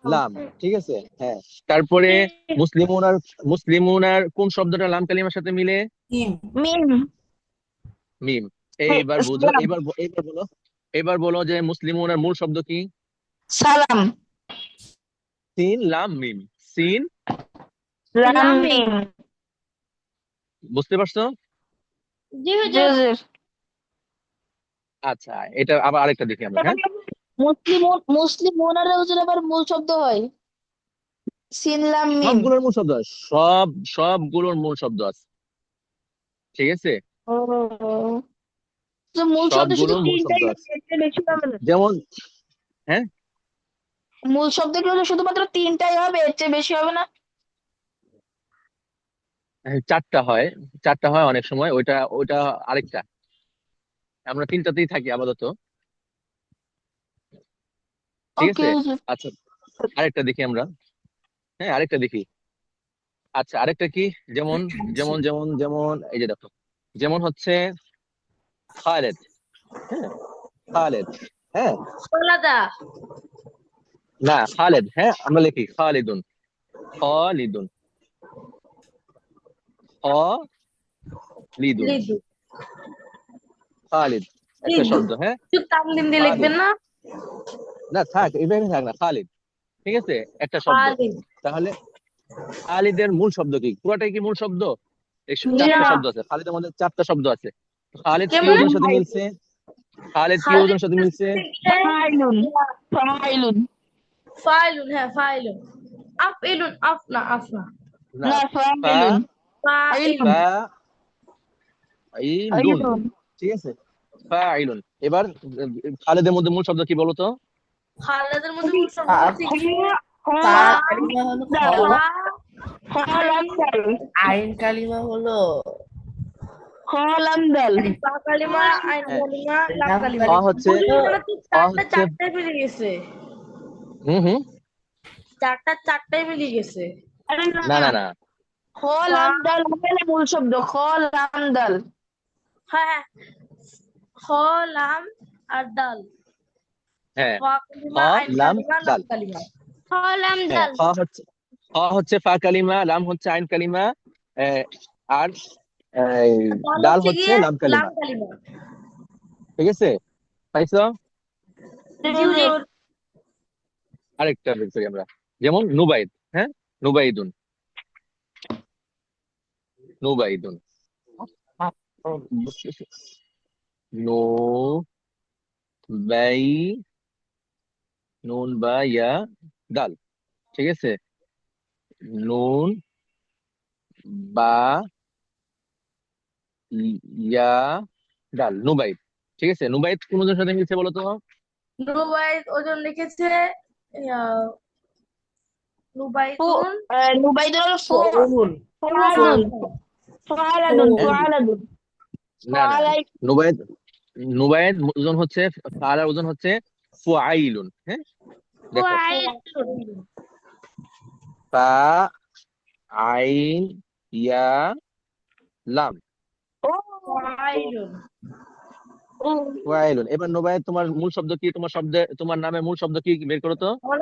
লাম, ঠিক আছে। হ্যাঁ, তারপরে মুসলিমুন আর কোন শব্দটা লাম কালিমার সাথে মিলে? মিম। মিম। এইবার বুঝো, সালাম। এবার বলো যে মুসলিমুন আর মূল শব্দ কি? সালাম। সিন লাম মিম। সিন, লাম লামিন। মিম। বুঝতে পারছো? জি জি হুজুর। জি। আচ্ছা, এটা আবার আরেকটা দেখি আমরা। হ্যাঁ, মুসলিম ওনারা হুজুর আবার মূল শব্দ হয় সিন লাম মিম। সবগুলোর মূল শব্দ আছে, সবগুলোর মূল শব্দ আছে, ঠিক আছে। ও, তো মূল শব্দ শুধু সবগুলোর মূল শব্দ তিনটাই হবে, আছে, এর চেয়ে বেশি হবে না? যেমন, হ্যাঁ, মূল শব্দ কি হলো শুধুমাত্র তিনটাই হবে, এর চেয়ে বেশি হবে না? চারটা হয়, চারটা হয় অনেক সময়, ওইটা ওইটা আরেকটা। আমরা তিনটাতেই থাকি আপাতত, ঠিক ওকে আছে। হুজুর। আচ্ছা, আরেকটা দেখি আমরা। হ্যাঁ, আরেকটা দেখি। আচ্ছা, আরেকটা কি? যেমন যেমন এই যে দেখো, যেমন হচ্ছে খালেদ। হ্যাঁ, খালেদ। হ্যাঁ, আলাদা। না খালেদ, হ্যাঁ আমরা লিখি খালিদুন। খালিদুন, খালিদুন, লিদু। খালিদ, একটা লিদু। শব্দ। হ্যাঁ, একটু তানবিন দিয়ে খালিদ, লিখবেন না? না থাক, এইভাবে থাক না, খালিদ, ঠিক আছে, একটা শব্দ। খালিদ। তাহলে খালিদের মূল শব্দ কি? পুরোটাই কি মূল শব্দ? না। চারটা শব্দ আছে খালিদের মধ্যে, চারটা শব্দ আছে। খালিদ কি কেমনে? ওজনের সাথে মিলছে? খালিদ কি খালিদ ওজনের সাথে মিলছে? ফাইলুন। ফাইলুন। ফাইলুন, হ্যাঁ ফাইলুন। আফইলুন, আফনা। না, না, ফা ফাইলুন। ফাইলুন। ফাইলুন। ফা আইলুন, ফাইলুন। ঠিক আছে, ফা আইলুন। এবার খালিদের মধ্যে মূল শব্দ কি বলো তো? খালেদের মধ্যে মূল শব্দ হচ্ছে কি? পা ফা কালিমা হলো খ, ফা খলাম আইন দাল। আইন কালিমা হলো খলাম দাল। ফা কালিমা, আইন হ্যাঁ, কালিমা, লাম লাম কালিমা। ফা কালিমা হচ্ছে, হলো হুজুর এখানে তো ফা চারটা হচ্ছে, চারটায় মিলে গেছে। হুম হুম, চারটায় মিলে গেছে। আরে না, না না না, ফা, খলাম দাল হলো মূল শব্দ, খলাম দাল। হ্যাঁ হ্যাঁ, খ, লাম আর দাল। হ্যাঁ, ফা খ কালিমা, আইন লাম কালিমা, লাম দাল। কালিমা। খ, লাম, হ্যাঁ, দাল। খ হচ্ছে ফা কালিমা, লাম হচ্ছে আইন কালিমা, আহ, আর এই, দাল ডাল হচ্ছে হচ্ছে গিয়ে লাম লাম কালিমা, কালিমা। ঠিক আছে, পাইছো? জি হুজুর। আরেকটা বের করি আমরা, যেমন নুবাইদ। হ্যাঁ, নুবাইদুন, নুবাইদুন, নো বাই, নুন বা ইয়া দাল, ঠিক আছে, নুন বা ইয়া ডাল, নুবাইদ, ঠিক আছে। নুবাইদ কোন ওজনের সাথে মিলছে বলো তো? নুবাইদ ওজন লিখেছে ইয়া, ফু নুবাইদুন নুবাইদুল হলো ফউলুন ফালাদুন। ফালাদুন। হ্যাঁ, ফালাদুন। না না, ফালাই। নুবাইদ, নুবাইদ ওজন হচ্ছে, ফালার ওজন হচ্ছে ফুআইলুন। হ্যাঁ, দেখো, ফাইলুন। ফা আইন ইয়া লাম, ও। ফাইলুন। ও। ফুআইলুন। এবার নুবাইদ তোমার মূল শব্দ কি? তোমার নামে মূল শব্দ কি বের করো তো? আমার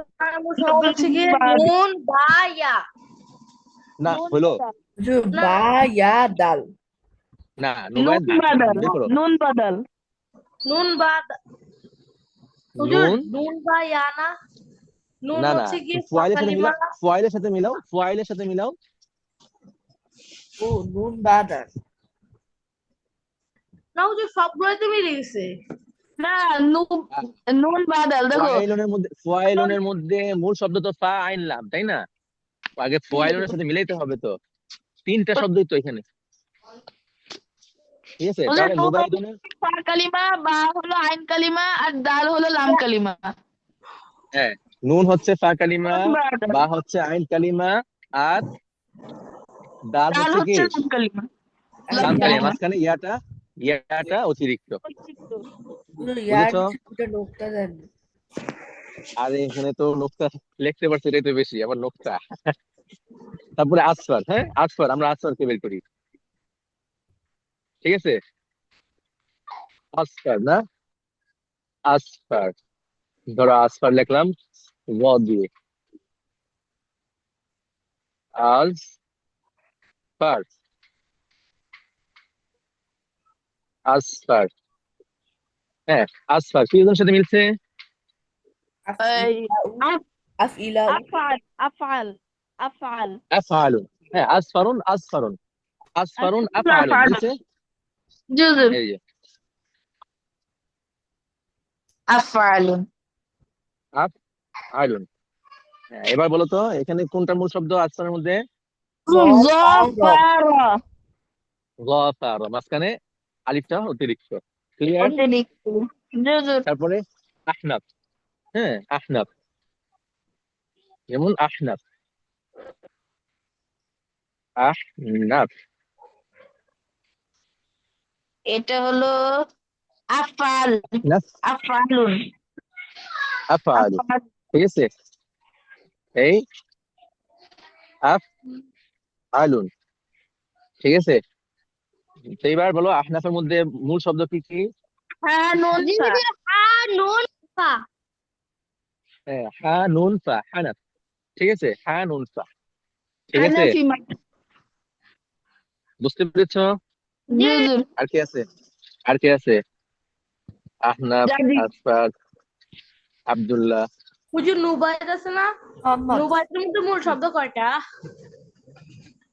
শব্দ নুন হচ্ছে গিয়ে বাদ। নুন বা ইয়া। না নুন হলো, বাদাল। না, বা ইয়া দাল না, নুন নুবাইদ বাদাল। বের করো। নুন বাদাল। নুন বা হুজুর, নুন, নুন বা ইয়া না। নুন না না, হচ্ছে গিয়ে ফা ফুয়াইলের সাথে কালিমা। মিলাও, ফুয়াইলের সাথে মিলাও, ফুয়াইলের সাথে মিলাও। ও নুন বা দাল না হুজুর, সবগুলোই তো মিলে গেছে। না, নুন বাদাল দেখো। ফুয়াইলনের মধ্যে মূল শব্দ তো ফা আইন লাম, তাই না? আগে ফুয়াইলনের সাথে মিলাইতে হবে তো, তিনটা শব্দই তো এখানে, ঠিক আছে। ওদের তাহলে নুন হলো নুবাইদনের, ফা কালিমা, বা হলো আইন কালিমা, আর দাল হলো লাম কালিমা। হ্যাঁ, নুন হচ্ছে ফা কালিমা, নুন বাদাল। বা হচ্ছে আইন কালিমা, আর দাল দাল হচ্ছে কি হচ্ছে লাম কালিমা। আইন লাম লাম কালিমা, কালিমা। কালিমা। মাঝখানে ইয়াটা অতিরিক্ত, ইয়ার বুঝেছো? নিচে দুটো নোক্তা দেন। আর এখানে তো নোক্তা লিখতে পারছি, এটাই তো বেশি আবার নোক্তা। তারপরে আসফার, হ্যাঁ আসফার, আমরা আসফারকে বের করি, ঠিক আছে। আসফার না, আসফার, ধরো আসফার লিখলাম ওয়া দিয়ে, আসফার আসফার হ্যাঁ আসফার কি ওজনের সাথে মিলছে? এই আফইলাউ আফইলাউ আফআল আফআল আফআল আফআলুন হ্যাঁ আসফারুন আসফারুন আসফারুন আফআলুন আফআল মিলছে। জুজু এই যে আফআলুন আফআলুন। হ্যাঁ, এবার বলো তো এখানে কোনটা মূল শব্দ আসফারের মধ্যে? গফারা গফারা গফার মাঝখানে আলিফটা অতিরিক্ত। ক্লিয়ার? অতিরিক্ত জুজু তারপরে আহনাফ হ্যাঁ আহনাফ যেমন আহনাফ আহনাফ এটা হলো আফআল আহনাফ আফআলুন আফআলু আফআল ঠিক আছে। এই আফআলুন ঠিক আছে। তো এবার বলো আহনাফের মধ্যে মূল শব্দ কি কি? হ্যাঁ নুন জি ফা জি হা নুন ফা হ্যাঁ হা নুন ফা হানাফ ঠিক আছে হা নুন ফা ঠিক আছে। হানাফি বুঝতে পেরেছো? জি জুজু আর কি আছে? আর কি আছে? আহনাফ জাদি আসফার আব্দুল্লাহ। হুজুর নুবাইদ আছে না? মোহাম্মদ নুবাইদের মধ্যে মূল শব্দ কয়টা?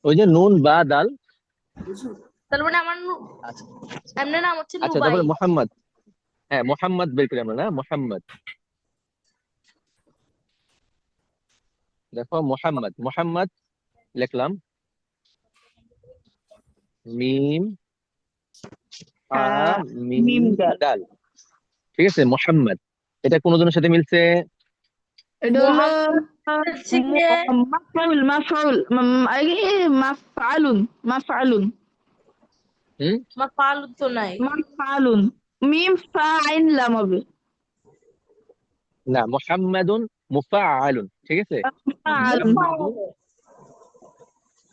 ওই যে নুন বা দাল। বুঝু তার মানে আমার আচ্ছা এমনি নাম হচ্ছে আচ্ছা তারপরে নুবাইদ। মোহাম্মদ হ্যাঁ মোহাম্মদ বের করি আমরা না মোহাম্মদ। দেখো মোহাম্মদ মোহাম্মদ লিখলাম মিম আ মিম মিম দাল দাল ঠিক আছে মোহাম্মদ। এটা কোন জনের সাথে মিলছে? এটা হলো মোহাম্মদ হচ্ছে গিয়ে মাফআউল মাফআউল মাফআলুন মাফআলুন হুম মাফআল তো নাই। মাফআলুন মিম ফা আইন লাম হবে না মোহাম্মদুন মুফাআলুন ঠিক আছে। মাফআলুন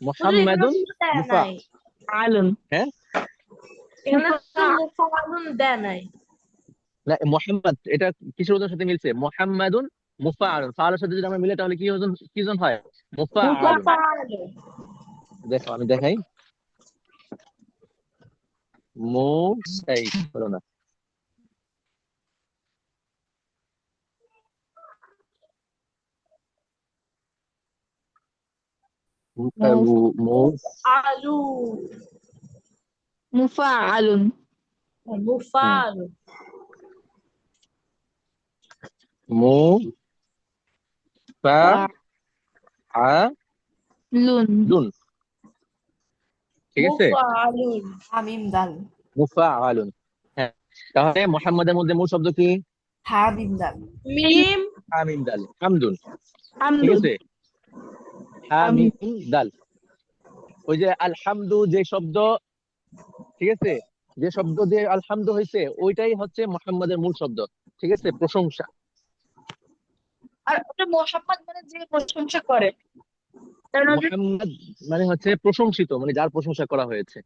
মুফাআল মোহাম্মদুন হুজুর এখানে মোহাম্মদুন তো দেয় মুফা নাই। আলুন হ্যাঁ এখানে তো মুফাআলুন দেয় নাই। না মোহাম্মদ এটা কিসের ওজনের সাথে মিলছে? মোহাম্মদুন মুফাআলুন ফাআলের সাথে যদি আমরা মিলে তাহলে কি ওজন হয়? মুফাআলুন। মুফাআল দেখো আমি দেখাই মু এই হলো না মু আলু মুফাআলুন মুফাআল মু ফা আ লুন লুন ঠিক আছে মুফাআলুন হামিম দাল মুফাআলুন। হ্যাঁ তাহলে মুহাম্মাদের মধ্যে মূল শব্দ কি? হামিম দাল মিম হামিম দাল হামদুন ঠিক হামদুন আছে হামিম দাল। ওই যে আলহামদু যে শব্দ ঠিক আছে যে শব্দ দিয়ে আলহামদু হয়েছে ওইটাই হচ্ছে মুহাম্মাদের মূল শব্দ ঠিক আছে প্রশংসা। আর ওটা মোহাম্মদ মানে যে প্রশংসা করে তার মানে মুহাম্মদ মানে হচ্ছে প্রশংসিত মানে যার প্রশংসা করা হয়েছে।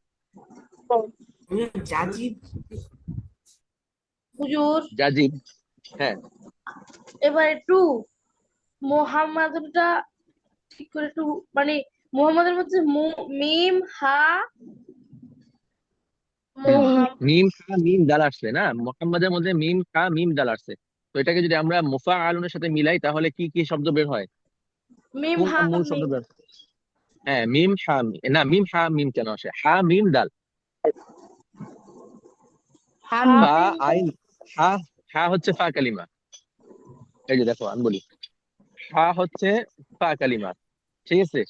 জাজিব হুজুর জাজিব হ্যাঁ এবার একটু মোহাম্মদটা ঠিক করে একটু মানে মোহাম্মদের মধ্যে মিম হা মিম হা মিম দাল আসছে না মুহাম্মাদের মধ্যে মিম হা মিম দাল আসছে। তো এটাকে যদি আমরা মুফাআলুনের সাথে মিলাই তাহলে কি কি শব্দ বের হয়? মিম হা কোনটা মূল শব্দ মিম বের হয়? হ্যাঁ মিম হা না মিম হা মিম কেন আসে হা মিম দাল হাম ফা আইন হা হা হচ্ছে ফা কালিমা। এই যে দেখো আমি বলি হা হচ্ছে ফা কালিমা ঠিক আছে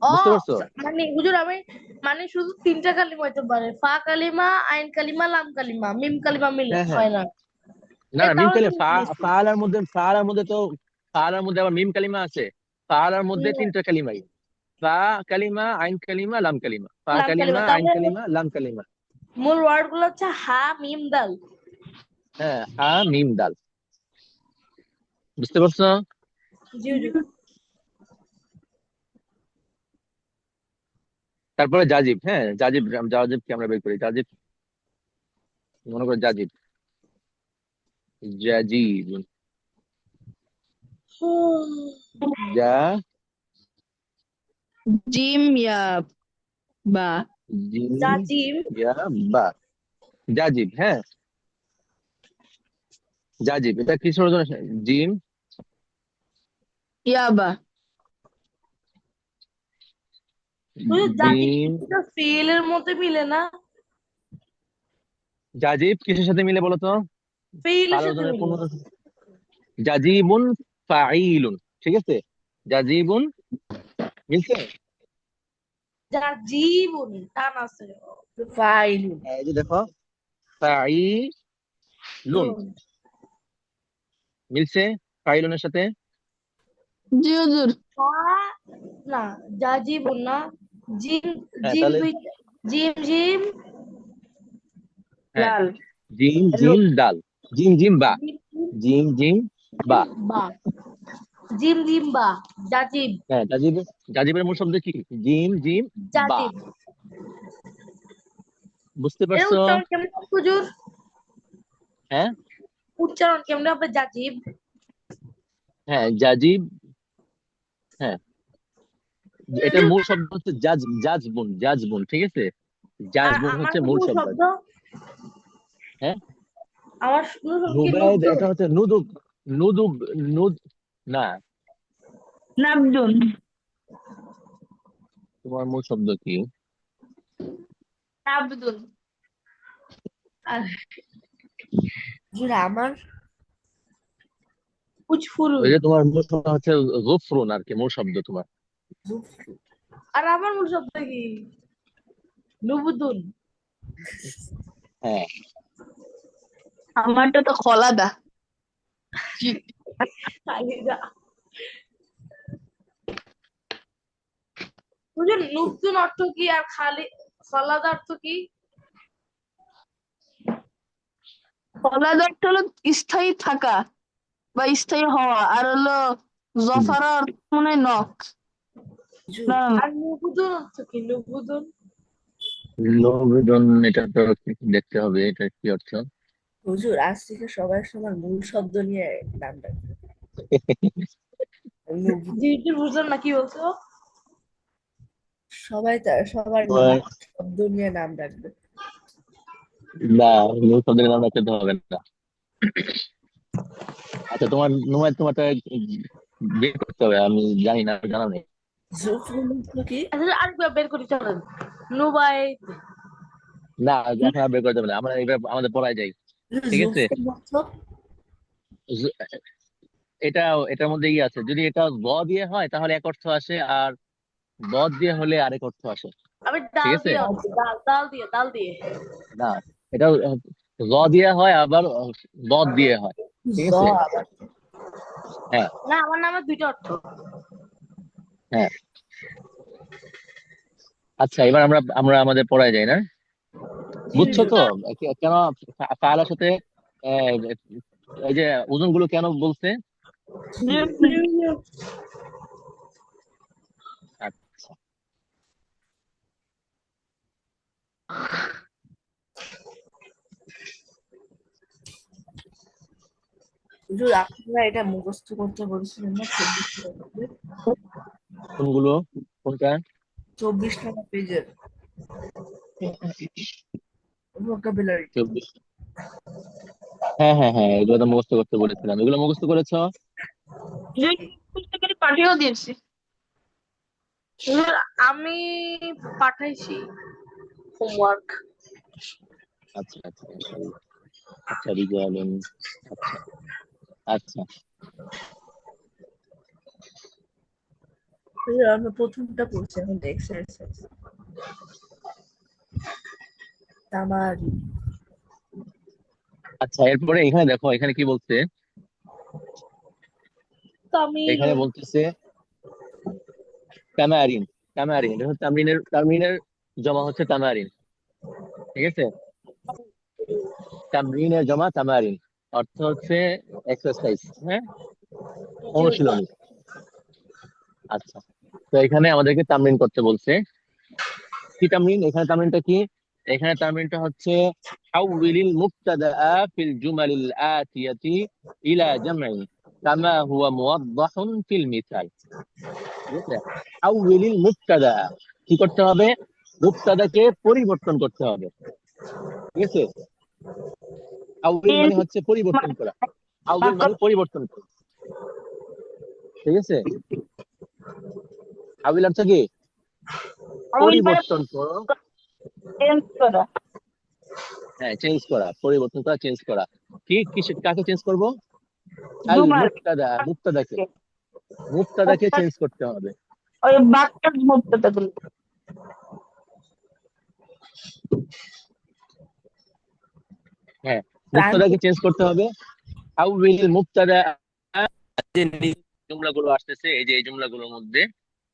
ও বুঝতে পারছো? মানে হুজুর আমি মানে শুধু তিনটা কালিমা হইতে পারে ফা কালিমা আইন কালিমা লাম কালিমা মিম কালিমা মিলে হ্যাঁ হ্যাঁ হয় না। না না মিম তাহলে তো কালিমা মিলেছে। ফাআলার মধ্যে তো ফাআলার মধ্যে আবার মিম কালিমা আছে। ফাআলার মধ্যে তিনটা কালিমাই ফা কালিমা আইন কালিমা লাম কালিমা ফা লাম কালিমা কালিমা আইন তাহলে কালিমা লাম কালিমা। মূল ওয়ার্ড গুলো হচ্ছে হা মিম দাল। হ্যাঁ হা মিম দাল বুঝতে পারছো? জি হুজুর তারপরে জাজিব হ্যাঁ জাজিব কি আমরা বের করি জাজিব মনে করো জাজিব জাজিব জিম ইয়া বা জিম জাজিম ইয়া বা জাজিব, হ্যাঁ জাজিব, এটা কিসের জন্য? জিম ইয়াবা। জাজিম জিম ফেলের মধ্যে মিলে না, জাজিব কিসের সাথে মিলে বলো তো? ফেলের কার সাথে ওজনের মিলে। পূর্ণ? জাজিবুন ফাইলুন, ঠিক আছে, জাজিবুন মিলছে। জাজিবুন টান আছে। ফাইলুন। এই যে দেখো, ফাইলুন হুম। মিলছে ফাইলুনের সাথে। জি হুজুর। না, জাজিবুন না, জিম, হ্যাঁ জিম তাহলে, দুই, জিম জিম হ্যাঁ লাল। জিম লো- জিম ডাল, জিম জিম বা, জিম জিম জিম জিম বা। বা, জিম জিম বা, জাজিব, হ্যাঁ জাজিব, জাজিবের মূল শব্দ কি? জিম জিম বা। জাজিব। বুঝতে এর পারছো? উচ্চারণ কেমন হবে হুজুর? হ্যাঁ উচ্চারণ কেমন হবে জাজিব? হ্যাঁ জাজিব, হ্যাঁ এটার মূল শব্দ হচ্ছে জাজবুন, জাজবুন, ঠিক আছে, আর জাজবুন আমার হচ্ছে মূল মূল শব্দ। শব্দ, হ্যাঁ আমার মূল শব্দ কি নুবাইদ, নুবদুন? এটা হচ্ছে নুদুব, নুদুব, নুদ, না, নাবদুন। তোমার মূল শব্দ কি? নাবদুন। আর হুজুর আমার উজফুরুন। ওই যে তোমার মূল শব্দ হচ্ছে গফরুন আর কি, মূল শব্দ তোমার। জুফরু। আর আমার মূল শব্দ কি? নুবুদুন। হ্যাঁ আমারটা তো খলাদা। জি। খালিদা। হুজুর নুবদুন অর্থ কি আর খালাদা অর্থ কি? খলাদা অর্থ হলো স্থায়ী থাকা বা স্থায়ী হওয়া, আর হলো হুম। জফারা অর্থ মনে হয় নখ। হুজুর না না, আর নুবুদুন অর্থ কি? নুবুদুন লোভজন, এটা তো দেখতে হবে এটা কি অর্থ। হুজুর আজ থেকে সবাই সবার মূল শব্দ নিয়ে নাম রাখবে। নুবু। জি হুজুর বুঝলাম না কি বলছো। সবাই তার সবার মূল তোমার, শব্দ নিয়ে নাম রাখবে। না, মূল শব্দের নাম রাখতে হবে না। আচ্ছা তোমার তোমার তোমারটা বের করতে হবে, আমি জানি না, জানা নেই। জুফরু অর্থ কি? আচ্ছা আরেকবার বের করি চলেন। নুবাইদ। না এখন আর বের করতে হবে না, আমরা এবার আমাদের পড়ায় যাই, ঠিক আছে। জুফরু অর্থ? জ- এটা, এটার মধ্যে ইয়ে আছে, যদি এটা ব দিয়ে হয় তাহলে এক অর্থ আসে, আর ব দিয়ে হলে আরেক অর্থ আসে, আমি ঠিক ডাল আছে। দিয়ে হচ্ছে, ডাল ডাল দিয়ে, ডাল দিয়ে। না, এটা জ দিয়ে হয়, আবার বদ দিয়ে হয়, ঠিক জ আছে। আবার। হ্যাঁ না, আমার নামে দুইটা অর্থ। হ্যাঁ। আচ্ছা এবার আমরা আমরা আমাদের পড়ায় যাই না, জি বুঝছো হুজুর। তো? কেন ফাআলার সাথে আহ, এই যে ওজন গুলো কেন বলছে? জি জি হুজুর। হুজুর। আচ্ছা হুজুর আপনারা এটা মুখস্থ করতে বলছিলেন না 24 টাকা পেজের? কোনগুলো, কোনটা? 24 টাকা পেজের ভোকাবুলারি। 24, হ্যাঁ হ্যাঁ হ্যাঁ, এগুলো তো মুখস্থ করতে বলেছিলাম, এগুলো মুখস্থ করেছো? জি, পুস্তকের পাঠিয়েও দিয়েছি। হুজুর, আমি পাঠাইছি হোমওয়ার্ক। আচ্ছা আচ্ছা মাশাআল্লাহ। আচ্ছা রিজালুন, আচ্ছা আচ্ছা। হুজুর আমরা প্রথমটা পড়ছি, এখন এক্সারসাইজ। তামারি। আচ্ছা এরপরে এখানে দেখো, এখানে কি বলছে? এখানে তামিলুন। বলতেছে তামারিন, তামারিন এটা হচ্ছে তামরিনের, তামরিনের জমা হচ্ছে তামারিন, ঠিক আছে। তামরিনের জমা তামারিন, অর্থ হচ্ছে এক্সারসাইজ, হ্যাঁ, জি হুজুর। অনুশীলনী। আচ্ছা, তো এখানে আমাদেরকে তামরিন করতে বলছে। কি তামরিন? এখানে তামরিনটা কি? এখানে তামরিনটা হচ্ছে হাউলিল মুবতাদা ফিল জুমালিল আতিয়াতি ইলা জামঈ কামা হুয়া মুওয়াদ্দাহুন ফিল মিসাল। ঠিক আছে। আউয়ালিল মুবতাদা, কি করতে হবে? মুবতাদাকে পরিবর্তন করতে হবে। ঠিক আছে। আউয়াল মানে হচ্ছে পরিবর্তন করা, আউয়াল মানে পরিবর্তন করা। ঠিক আছে। আউয়াল অর্থ কি? পরিবর্তন করো। চেঞ্জ করা। হ্যাঁ, চেঞ্জ করা, পরিবর্তন করা, চেঞ্জ করা। কি কিসে কাকে চেঞ্জ করব? আল জুমার মুবতাদা, মুবতাদাকে চেঞ্জ করতে হবে। ওই বাক্যের মুক্ততা গুলো। হ্যাঁ, মুবতাদাকে চেঞ্জ করতে হবে। আউয়ালিল মুবতাদা, যে জুমলাগুলো আসতেছে, এই যে এই জুমলাগুলোর মধ্যে,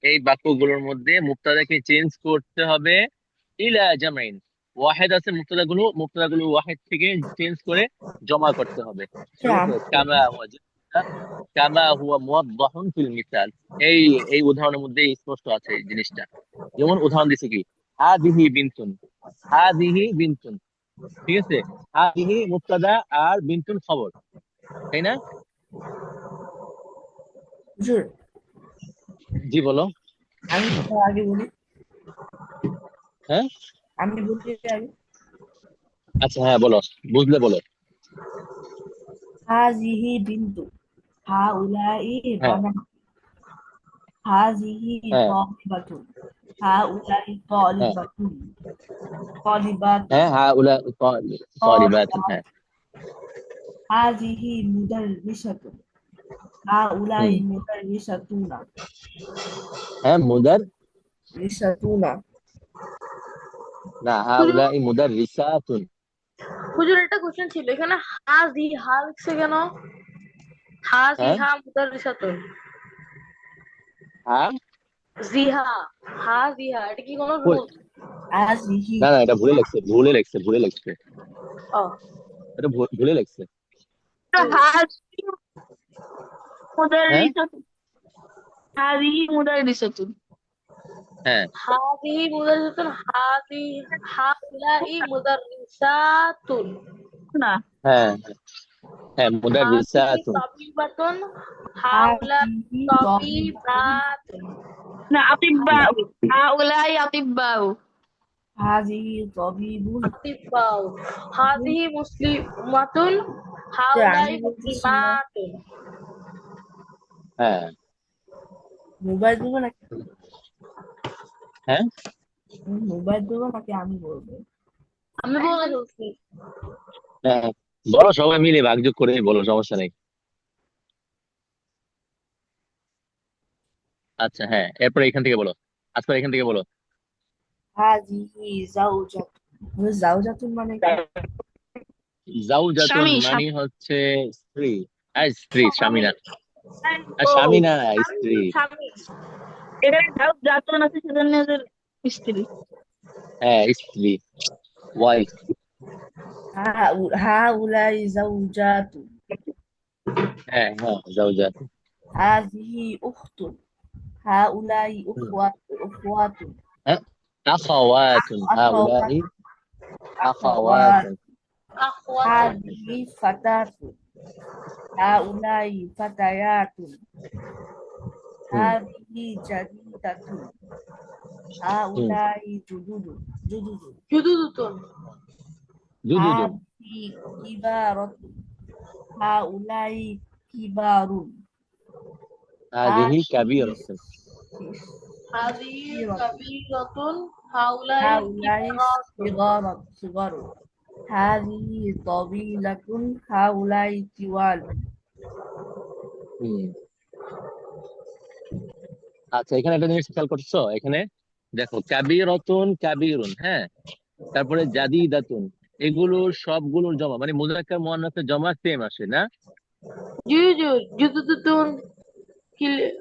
এই বাক্যগুলোর মধ্যে মুবতাদাকে চেঞ্জ করতে হবে ইলা জামাইন। ওয়াহিদ আছে, মুবতাদাগুলো ওয়াহিদ থেকে চেঞ্জ করে জমা করতে হবে। ঠিক আছে। কামা হুয়া মুওয়াদ্দাহুন ফিল মিসাল। এই এই উদাহরণের মধ্যে স্পষ্ট আছে এই জিনিসটা। যেমন উদাহরণ দিছে কি, হাদিহি বিনতুন, হাদিহি বিনতুন। ঠিক আছে। হাদিহি মুবতাদা আর বিনতুন খবর, তাই না? হুজুর, জি বলো। আমি আগে বলি, হ্যাঁ, আমি বলি আগে। আচ্ছা, হ্যাঁ বলো, বুঝলে বলো। হাজিহি বিন্তু, হাউলাই হ্যাঁ, বানাত, হাজিহি হ্যাঁ, তালিবাতুন, হাউলাই হ্যাঁ, তালিবাতুন, তালিবাতুন, হ্যাঁ, হ্যাঁ উলা তালিবাতুন, তালিবাত, হ্যাঁ। হাজিহি মুদাররিসাতুন, হাউলাই হুম, মুদাররিসাতুনা, হ্যাঁ মুদার, রিসাতুনা। না হুজুর হাউলা মুদার রিসাতুন। হুজুর একটা কোশ্চেন ছিল এখানে, হা লিখছে কেন? হ্যাঁ, হা মুদাররিসাতুন, হ্যাঁ, জিহা, জিহা, এটা কি কোনো কই? রুল? হাজিহি, না না, এটা ভুলে লাগছে, ভুলে লাগছে, ভুলে লাগছে। ও এটা ভুলে লাগছে। হাজি হ্যাঁ, মুদাররিসাতুন, হাজি মুদাররিসাতুন। হ্যাঁ, হাদিহি মুদাররিসাতুন, হাউলাই মুদাররিসাতুন, না, হ্যাঁ, হ্যাঁ মুদার হাদিহি রিসাতুন। তাবিবাতুন, হাউলাই হাজিহি তালিবাতুন, তাবিবাতুন, না, আতিব্বাউ, হাউলাই আতিব্বাউ। হাজিহি তাবিবুন। আতিবাউ, হাদিহি মুসলিমাতুন, হাউলাই আমি বলতেছি না, মুসলিমাতুন। হ্যাঁ, মোবাইল দেবো নাকি? হ্যাঁ, মোবাইল দেবো নাকি আমি বলবো? আমি বলে ফেলছি। হ্যাঁ, বলো, সবাই মিলে ভাগযোগ করে বলো, সমস্যা নেই। আচ্ছা, হ্যাঁ, এরপরে এখান থেকে বলো, আজকে এখান থেকে বলো। হাজিহি জাউজাতুন, জাউজাতুন মানে কি? জাউজাতুন স্বামী, মানে স্বামী। হচ্ছে স্ত্রী। আর স্ত্রী, স্বামী স্বামী, না। আর ও, স্বামী না, স্বামী, স্ত্রী। স্বামী। এখানে যাতন আছে সেজন্য এদের স্ত্রী। হ্যাঁ, স্ত্রী, ওয়াইফ। হাউলাই জাউজাতুন, হ্যাঁ, হ্যাঁ, জাউজাতুন। হাজিহি উখতুন, হাউলাই হুম। উখওয়াতুন, হ্যাঁ, আখাওয়াতুন, হাউলাই আখাওয়াতুন, আখাওয়াত, আখাওয়াতুন। আখওয়াতুন, হাজিহি ফাতাতুন, হাউলাই ফাতায়াতুন, হুম, হাজিহি জাদিদাতুন, হুম। হাউলাই জুদুদুন, জুদুদুতুন, জুদুদুন। হাজিহি কিবারাতুন, হাউলাই কিবারুন, হাদিহি হাজিহি কাবীরাতুন। হাদিহি সিগরাতুন, কাবীরাতুন, হাউলাই হাউলাই কিবারাতুন। সিগারুন, হাজিহি তাবিলাতুন, হাউলাই তিওয়ালুন। হুম। আচ্ছা, এখানে একটা জিনিস খেয়াল করছো, এখানে দেখো, কাবীরাতুন, কাবীরুন, হ্যাঁ, তারপরে জাদিদাতুন, এগুলোর সবগুলোর জমা মানে মুযাক্কার মুআন্নাসের জমা সেম আসে না? জুদুদুতুন, কিল- হ্যাঁ,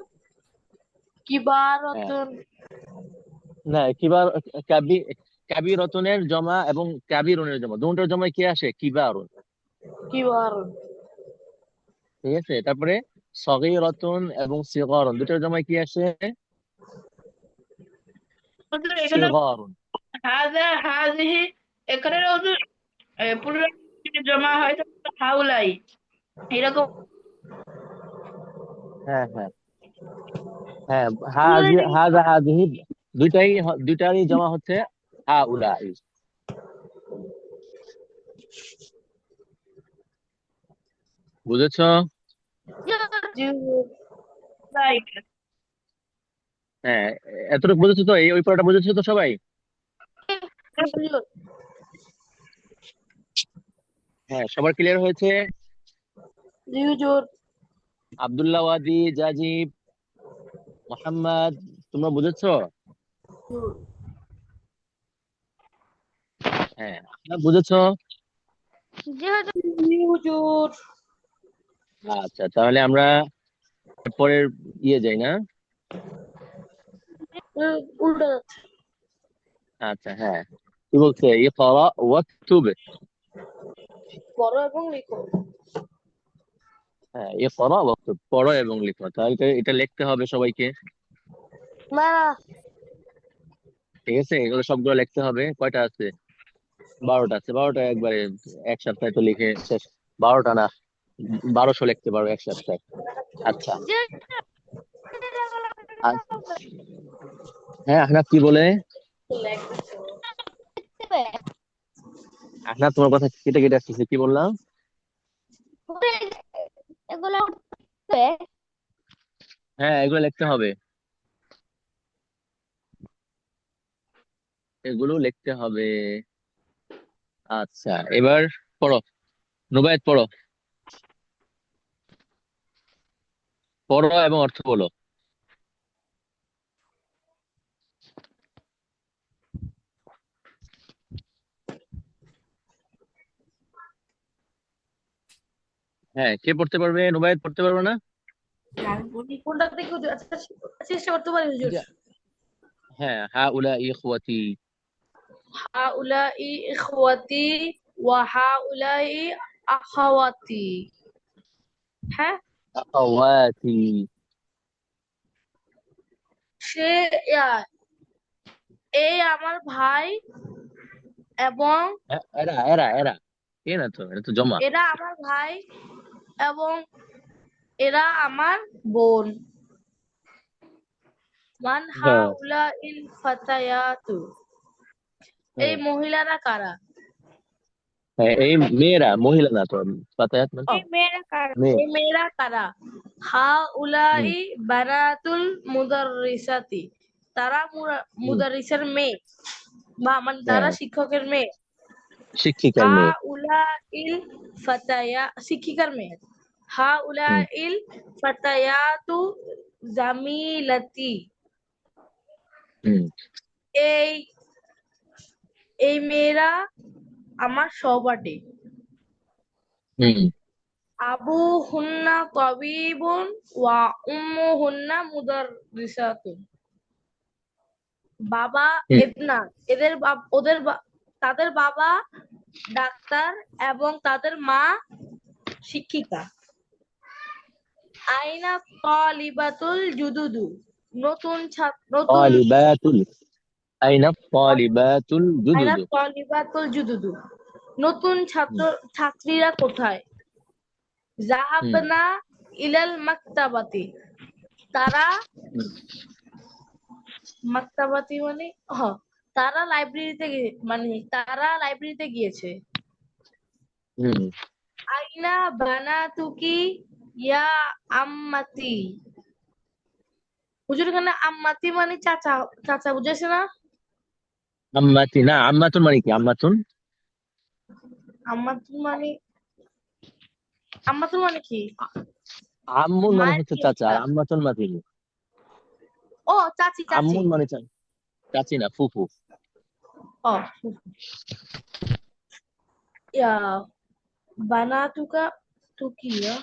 কিবারাতুন, না, কিবার, কাবি কাবীরাতুনের জমা এবং কাবীরুনের জমা, দুটোর জমা কি আসে? কিবারুন। কিবারুন। ঠিক আছে। তারপরে সগীরাতুন এবং সিগারুন, দুটোর জমা কি আসে? ওদের এখানে সিগারুন। হাজিহি, এখানে ওদের পুরো জমা হয় তো হাউলাই এরকম। হ্যাঁ, হ্যাঁ, হ্যাঁ, দুজনে হাজা হাজিহি দুইটারই জমা হচ্ছে হা উলাই। বুঝেছো? জি রাইট। হ্যাঁ, এতটুকু বুঝেছো তো? ওই পড়াটা বুঝেছো তো সবাই? হ্যাঁ, সবার ক্লিয়ার হয়েছে? জি হুজুর। আব্দুল্লাহ ওয়াদি, জাজিব, মোহাম্মদ, তোমরা বুঝেছো? হ্যাঁ, আপনারা বুঝেছো? জি হুজুর। আচ্ছা, তাহলে আমরা পরের যাই না? উল্টো যাচ্ছে। আচ্ছা, হ্যাঁ, কি বলছে? ইকরা ওয়াকতুব। পড়ো এবং লিখো। হ্যাঁ, ইকরা ওয়াকতুব, পড়ো এবং লিখো। তাহলে এটা লিখতে হবে সবাইকে। না ঠিক আছে, এগুলো সবগুলো লিখতে হবে। কয়টা আছে? 12টা আছে। 12টা একবারে এক সপ্তাহে তো লিখে শেষ। 12টা না, 1200 লিখতে পারো এক সপ্তাহে। আচ্ছা। আর হ্যাঁ, আহনাফ কি বলে? আহনাফ, তোমার কথা কেটে কেটে আসতেছে, কি বললাম? এগুলো হ্যাঁ, এগুলো লিখতে হবে, এগুলো লিখতে হবে। আচ্ছা, এবার পড়ো, নুবায়েত পড়ো, পড়ো এবং অর্থ বলো। হ্যাঁ, কে পড়তে পারবে? নুবায়েত পড়তে পারবে না? আমি বলি কোনটা থেকে হুজুর? আচ্ছা চেষ্টা করতে পারি হুজুর। যে- হ্যাঁ, হা উলা ইখওয়াতি। হাউলাই ইখওয়াতি ওয়া হাউলাই আখাওয়াতি। হ্যাঁ, আখাওয়াতি। সে এই আমার ভাই এবং হ্যাঁ, এরা এরা এরা এ না তো, এটা তো জমা। এরা আমার ভাই এবং এরা আমার বোন। মান হ্যাঁ, হাউলাইল ফাতায়াতু। এই হ্যাঁ, মহিলারা কারা? হ্যাঁ, এই মেয়েরা, মহিলা না তো। ফাতায়াত মানে এই মেয়েরা কারা? মেয়ে। এই মেয়েরা কারা? হাউলাই হুম, বানাতুল মুদাররিসাতি। তারা হুম, মুদাররিসের মেয়ে বা মানে তারা হ্যাঁ, শিক্ষকের মেয়ে। শিক্ষিকার মেয়ে। হাউলাইল শিক্ষিকার মেয়ে। হুম, হাউলাইল ফাতায়াতু জামিলাতি। হুম, এই এই মেয়েরা আমার সহপাঠী। হুম, আবু হুন্না তাবিবুন ওয়া উম্মু হুন্না মুদাররিসাতুন। বাবা হুম, এবনা তাদের বাবা ডাক্তার এবং তাদের মা শিক্ষিকা। আইনা তালিবাতুল জুদুদু। নতুন তালিবাতুল। আইনা তালিবাতুল আইনা জুদুদু। তালিবাতুল জুদুদু। নতুন হুম, ছাত্রীরা কোথায়? হুম, জাহাবনা ইলাল মাকতাবাতি। তারা হুম, মাকতাবাতি মানে তারা তারা লাইব্রেরিতে গিয়েছে। হুম, আইনা বানাতুকি ইয়া আম্মাতি। হুজুর এখানে আম্মাতি মানে চাচা, চাচা বুঝেছে না? আম্মাতি না, আম্মাতুন মানে কি? আম্মাতুন, আম্মাতুন মানে আম্মাতুন মানে কি? আম্মুন মানে মায়ের হচ্ছে কি চাচা, একটা? আর আম্মাতুন মানে কি? ও চাচি চাচি। আম্মুন মানে চাচি না, ফুফু। ও ইয়া বানাতুকা তুকিয়া।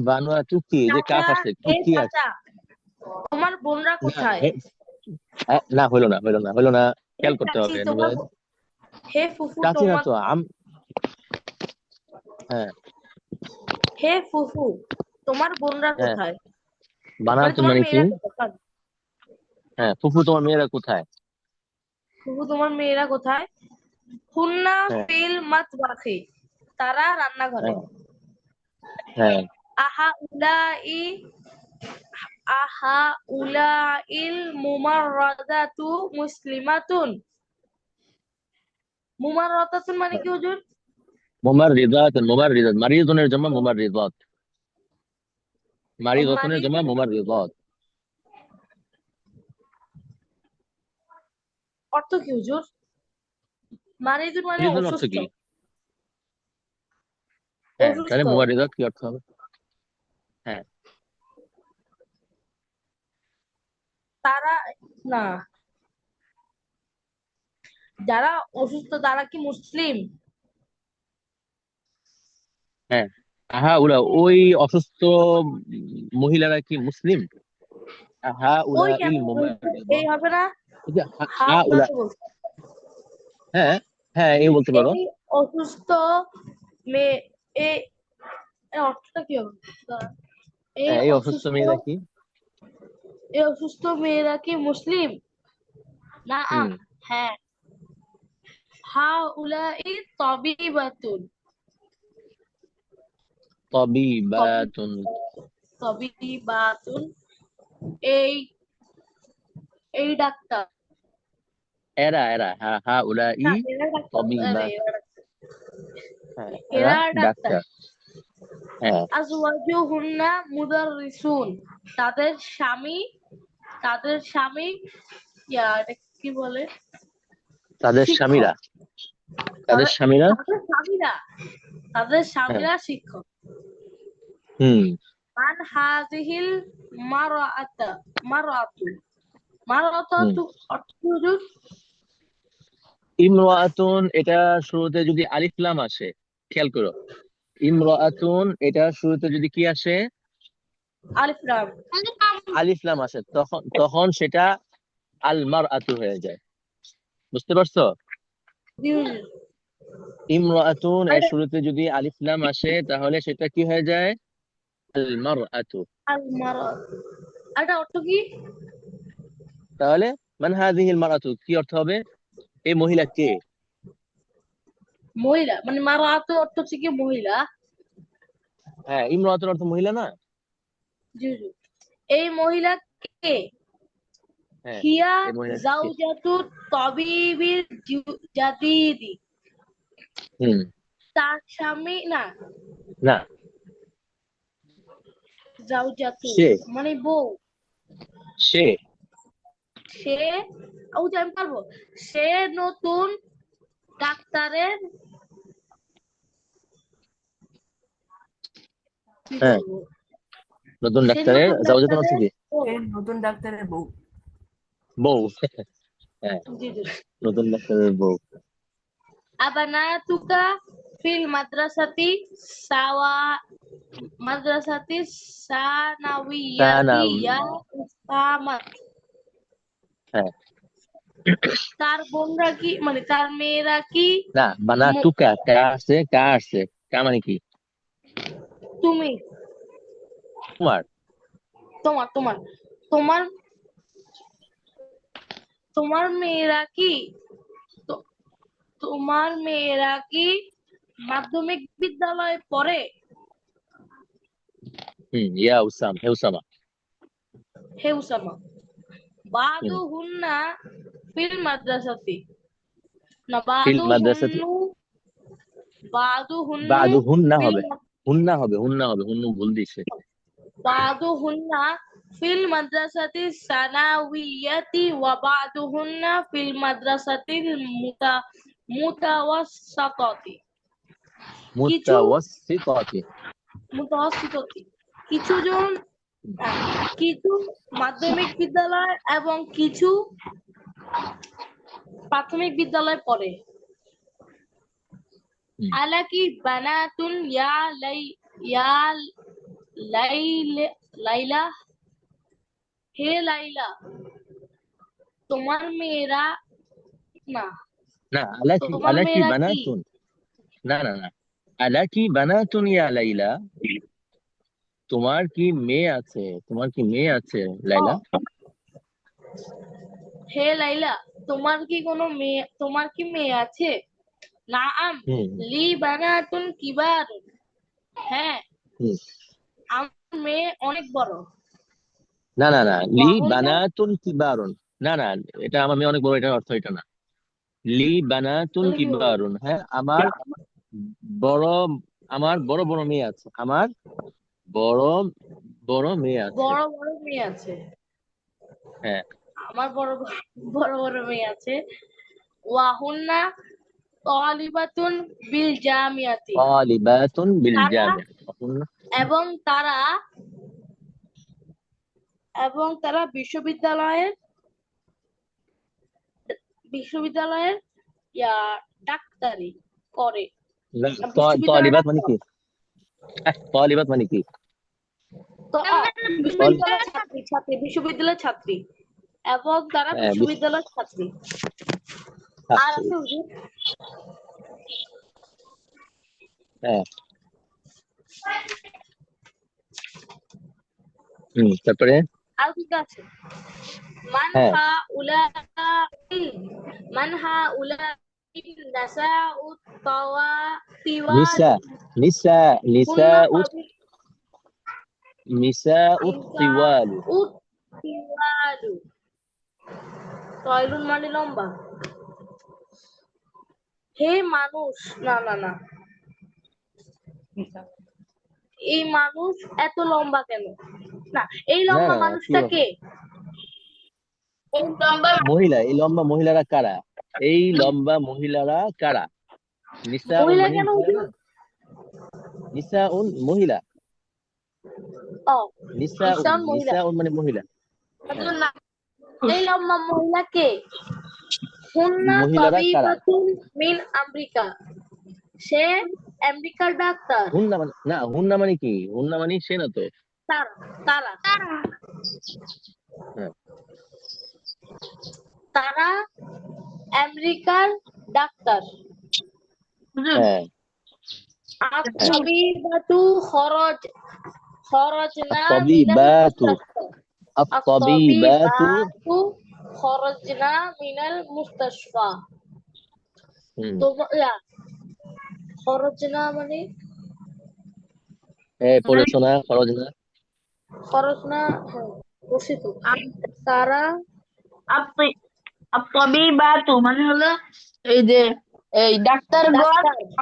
বানোয়াটু কি? এই যে চাচা, কাফ আছে, হে টুকি আছে। চাচা, তোমার বোনরা না, কোথায়? না, হইলো না, হইলো না, হইলো না। হে খেয়াল করতে চাচি হবে তোমার নুবায়েত। হে ফুফু চাচি না তোমার তো, হ্যাঁ, হে ফুফু তোমার বোনরা হ্যাঁ, কোথায়? মানে বানাতুন তোমার মানে কি? মেয়েরা কোথায়? হ্যাঁ, ফুফু, তোমার মেয়েরা কোথায়? ফুফু তোমার মেয়েরা কোথায়? হুন্না হ্যাঁ, ফিল মাতবাখি। তারা রান্নাঘরে। হ্যাঁ, হ্যাঁ, আহা উলাই আহা উলাইল মুমাররাদাতু মুসলিমাতুন। মুমাররাদাতুন মানে কি হুজুর? মুমাররিদাত মারিদুনের জমা মুমাররিদাত, মারিদাতুনের জমা মারিদুন মুমাররিদাত। অর্থ কি হুজুর? মারিদুন মানে মারিদুন অর্থ অসুস্থ। কি? হ্যাঁ, তাহলে অসুস্থ মুমাররিদাত কি অর্থ হবে? হ্যাঁ, তারা, না, যারা অসুস্থ তারা কি মুসলিম? হ্যাঁ, আহা উলা ওই অসুস্থ মহিলারা কি মুসলিম? আহা উলা ওই কেন ইল এই মুমাররিদাত, হবে না? এই যে হা হা উলা, উলাতে বলতে। হ্যাঁ হ্যাঁ এই বলতে পারো। এই অসুস্থ মেয়ে, এই এর অর্থটা কি হবে? দাঁড়ান। এই হ্যাঁ, এই অসুস্থ অসুস্থ মেয়েরা কি? এই অসুস্থ মেয়েরা কি মুসলিম? না, হুম, হ্যাঁ। হা উলাই তবিবাতুন। তবি তাবিবাতুন, তবিবাতুন, এই এই ডাক্তার। এরা এরা হা হা উলা ই না, এরা ডাক্তার, আরে তাবিবাত, এরা ডাক্তার। হ্যাঁ এরা এরা ডাক্তার। ডাক্তার। হ্যাঁ, আজওয়াজুহুন্না মুদাররিসুন। তাদের স্বামী, তাদের স্বামী এটা কি বলে? তাদের শিক্ষক। স্বামীরা, তাদের তাদের স্বামীরা, তাদের স্বামীরা, তাদের হ্যাঁ, স্বামীরা শিক্ষক। হুম, মান হাযিহিল মারআতা, মারআতু, হুম। মারআতু অর্থ কি হুজুর? ইমরাআতুন এটা শুরুতে যদি আলিফ লাম আসে, খেয়াল করো, ইমরাআতুন এটা শুরুতে যদি কি আসে, আলিফ লাম। আলিফ লাম আসে, তখন তখন সেটা আল মারআতু হয়ে যায়। বুঝতে পারছো? জি হুজুর। ইমরাআতুন আর এর এটা শুরুতে যদি আলিফ লাম আসে তাহলে সেটা কি হয়ে যায়? আল মারআতু। আল মারআত, আর এটা অর্থ কি? তাহলে মান হাযিহিল মারআতু কি অর্থ হবে? এই মহিলা কে? মহিলা, মানে মারআত অর্থ হচ্ছে কি মহিলা। হ্যাঁ, ইমরাআতুন অর্থ মহিলা না? জি হুজুর। এই মহিলা কে? হ্যাঁ, হিয়া এই মহিলা কে? জাওজাতু তবিবিল জাদিদি। হুম, তার স্বামী, না, না, জাওজাতু সে, মানে বউ। সে, সে, আমি পারবো। সে নতুন ডাক্তারের, কি হ্যাঁ, বলবো, নতুন সে ডাক্তারের নতুন জাওজাতুন অর্থ ডাক্তারের কি? বউ। এর নতুন ডাক্তারের বউ। বউ। হ্যাঁ, জি জি। নতুন ডাক্তারের বউ। আবানাতুকা ফিল মাদ্রাসাতি সাওয়া, মাদ্রাসাতি সানাউইয়াতি সানা, ইয়া ইসলামাত। হ্যাঁ, তার বোনরা কি, মানে তার মেয়েরা কি না মু- বানাতুকা কা আসছে, কা আসছে, কা মানে কি? তুমি, তোমার। তোমার তোমার তোমার তোমার মেয়েরা কি, তো- তোমার মেয়েরা কি মাধ্যমিক বিদ্যালয়ে পড়ে? ইয়া উসাম, হে উসামা। হে উসামা। হুম, বাদুহুন্না ফিল মাদ্রাসাতি, না, ফিল মাদ্রাসাতি, বাদুহুন্নু বাদু হুন্না ফিল হবে, হুন্না হবে, হুন্না হবে, হুন্নু ভুল দিছে। বাদুহুন্না ফিল মাদ্রাসাতি সানাউইয়াতি ওয়া বাদুহুন্না ফিল মাদ্রাসাতিল মুতাওয়াসসাতাতি। কিছু মুতাওয়াসসিতাতি। মুতাওয়াসসিতাতি, কিছু জন, কিছু মাধ্যমিক বিদ্যালয় এবং কিছু প্রাথমিক বিদ্যালয়ে পড়ে। হুম, আলাকি বানাতুন ইয়া ইয়া লাইলা, হে লাইলা, তোমার মেয়েরা, না, না আলাকি, তোমার আলাকি মেয়েরা কি? বানাতুন, না না না, আলাকি বানাতুন ইয়া লাইলা, তোমার কি মেয়ে আছে, তোমার কি মেয়ে আছে ও, লাইলা? হে লাইলা, তোমার কি কোনো মেয়ে, তোমার কি মেয়ে আছে? নাআম হুম, লি বানাতুন কিবার। হ্যাঁ, হুম, আমার মেয়ে অনেক বড়। না না না, লি ওয়াহুন্না বানাতুন কিবারুন। না না, এটা আমার মেয়ে অনেক বড়, এটার অর্থ এটা না। লি বানাতুন তাহলে কি হবে? কিবারুন, হ্যাঁ বড় আমার বড় বড় মেয়ে আছে, আমার বড় বড় মেয়ে আছে। বড় বড় মেয়ে আছে। হ্যাঁ, আমার বড় বড় মেয়ে আছে। ওয়াহুন্না তালিবাতুন বিল জামিয়াতি। তালিবাতুন বিল তারা জামিয়া। এবং তারা এবং তারা বিশ্ববিদ্যালয়ের ইয়া ডাক্তারি করে। বিশ্ববিদ্যালয়ে তালিবাত মানে ডাক্তার। কি? তালিবাত মানে কি? তো তাল- বিশ্ববিদ্যালয়ের ছাত্রী এবং তারা হ্যাঁ, বিশ্ববিদ্যালয়ের ছাত্রী। আর ছাত্রী। আছে হুজুর, হ্যাঁ, তারপরে আর কি আছে? হ্যাঁ, মানহা উলা মানহা উলা নাসাউ নিসা তিওয়ালু। নিসা নিসা হুন্না উত তাবি নিসা উত নিসা তিওয়ালু। উত তিওয়ালু। তয়লুন মানে লম্বা। হে মানুষ, না না না, এই মানুষ এত লম্বা কেন? না, এই না লম্বা না না, কি মানুষটা কে? এই লম্বা মহিলা, এই লম্বা মহিলারা কারা? এই লম্বা মহিলারা কারা? নিসা উন মহিলা মানে কেন মহিলা হুজুর? না? নিসা উন মহিলা। ও, নিসা উন, ইসলাম মহিলা। নিসা উন মানে মহিলা। হ্যাঁ, হুজুর না, এই লম্বা মহিলা কে? হুন্না মহিলারা কারা? তাবিবাতুন মিন আমেরিকা। সে আমেরিকার ডাক্তার। হুন্না মানে না, হুন্না মানে কি? হুন্না মানে সে না তো। তারা তারা হ্যাঁ, তারা আমেরিকার ডাক্তার। হ্যাঁ, হ্যাঁ। আত-তাবিবাতু খরজনা মিনাল আত-তাবিবাতু, মুস্তাশফা। আত-তাবিবাতু। আত-তাবিবাতু খরজনা মিনাল মুস্তাশফা। হুম, তো খরজনা মানে পড়েছো না খরচ না? খরজনা, হ্যাঁ, বলছি তো। তারা আত্মবিবাতু মানে হলো এই যে এই ডাক্তারগণ ডাক্তার আমাদের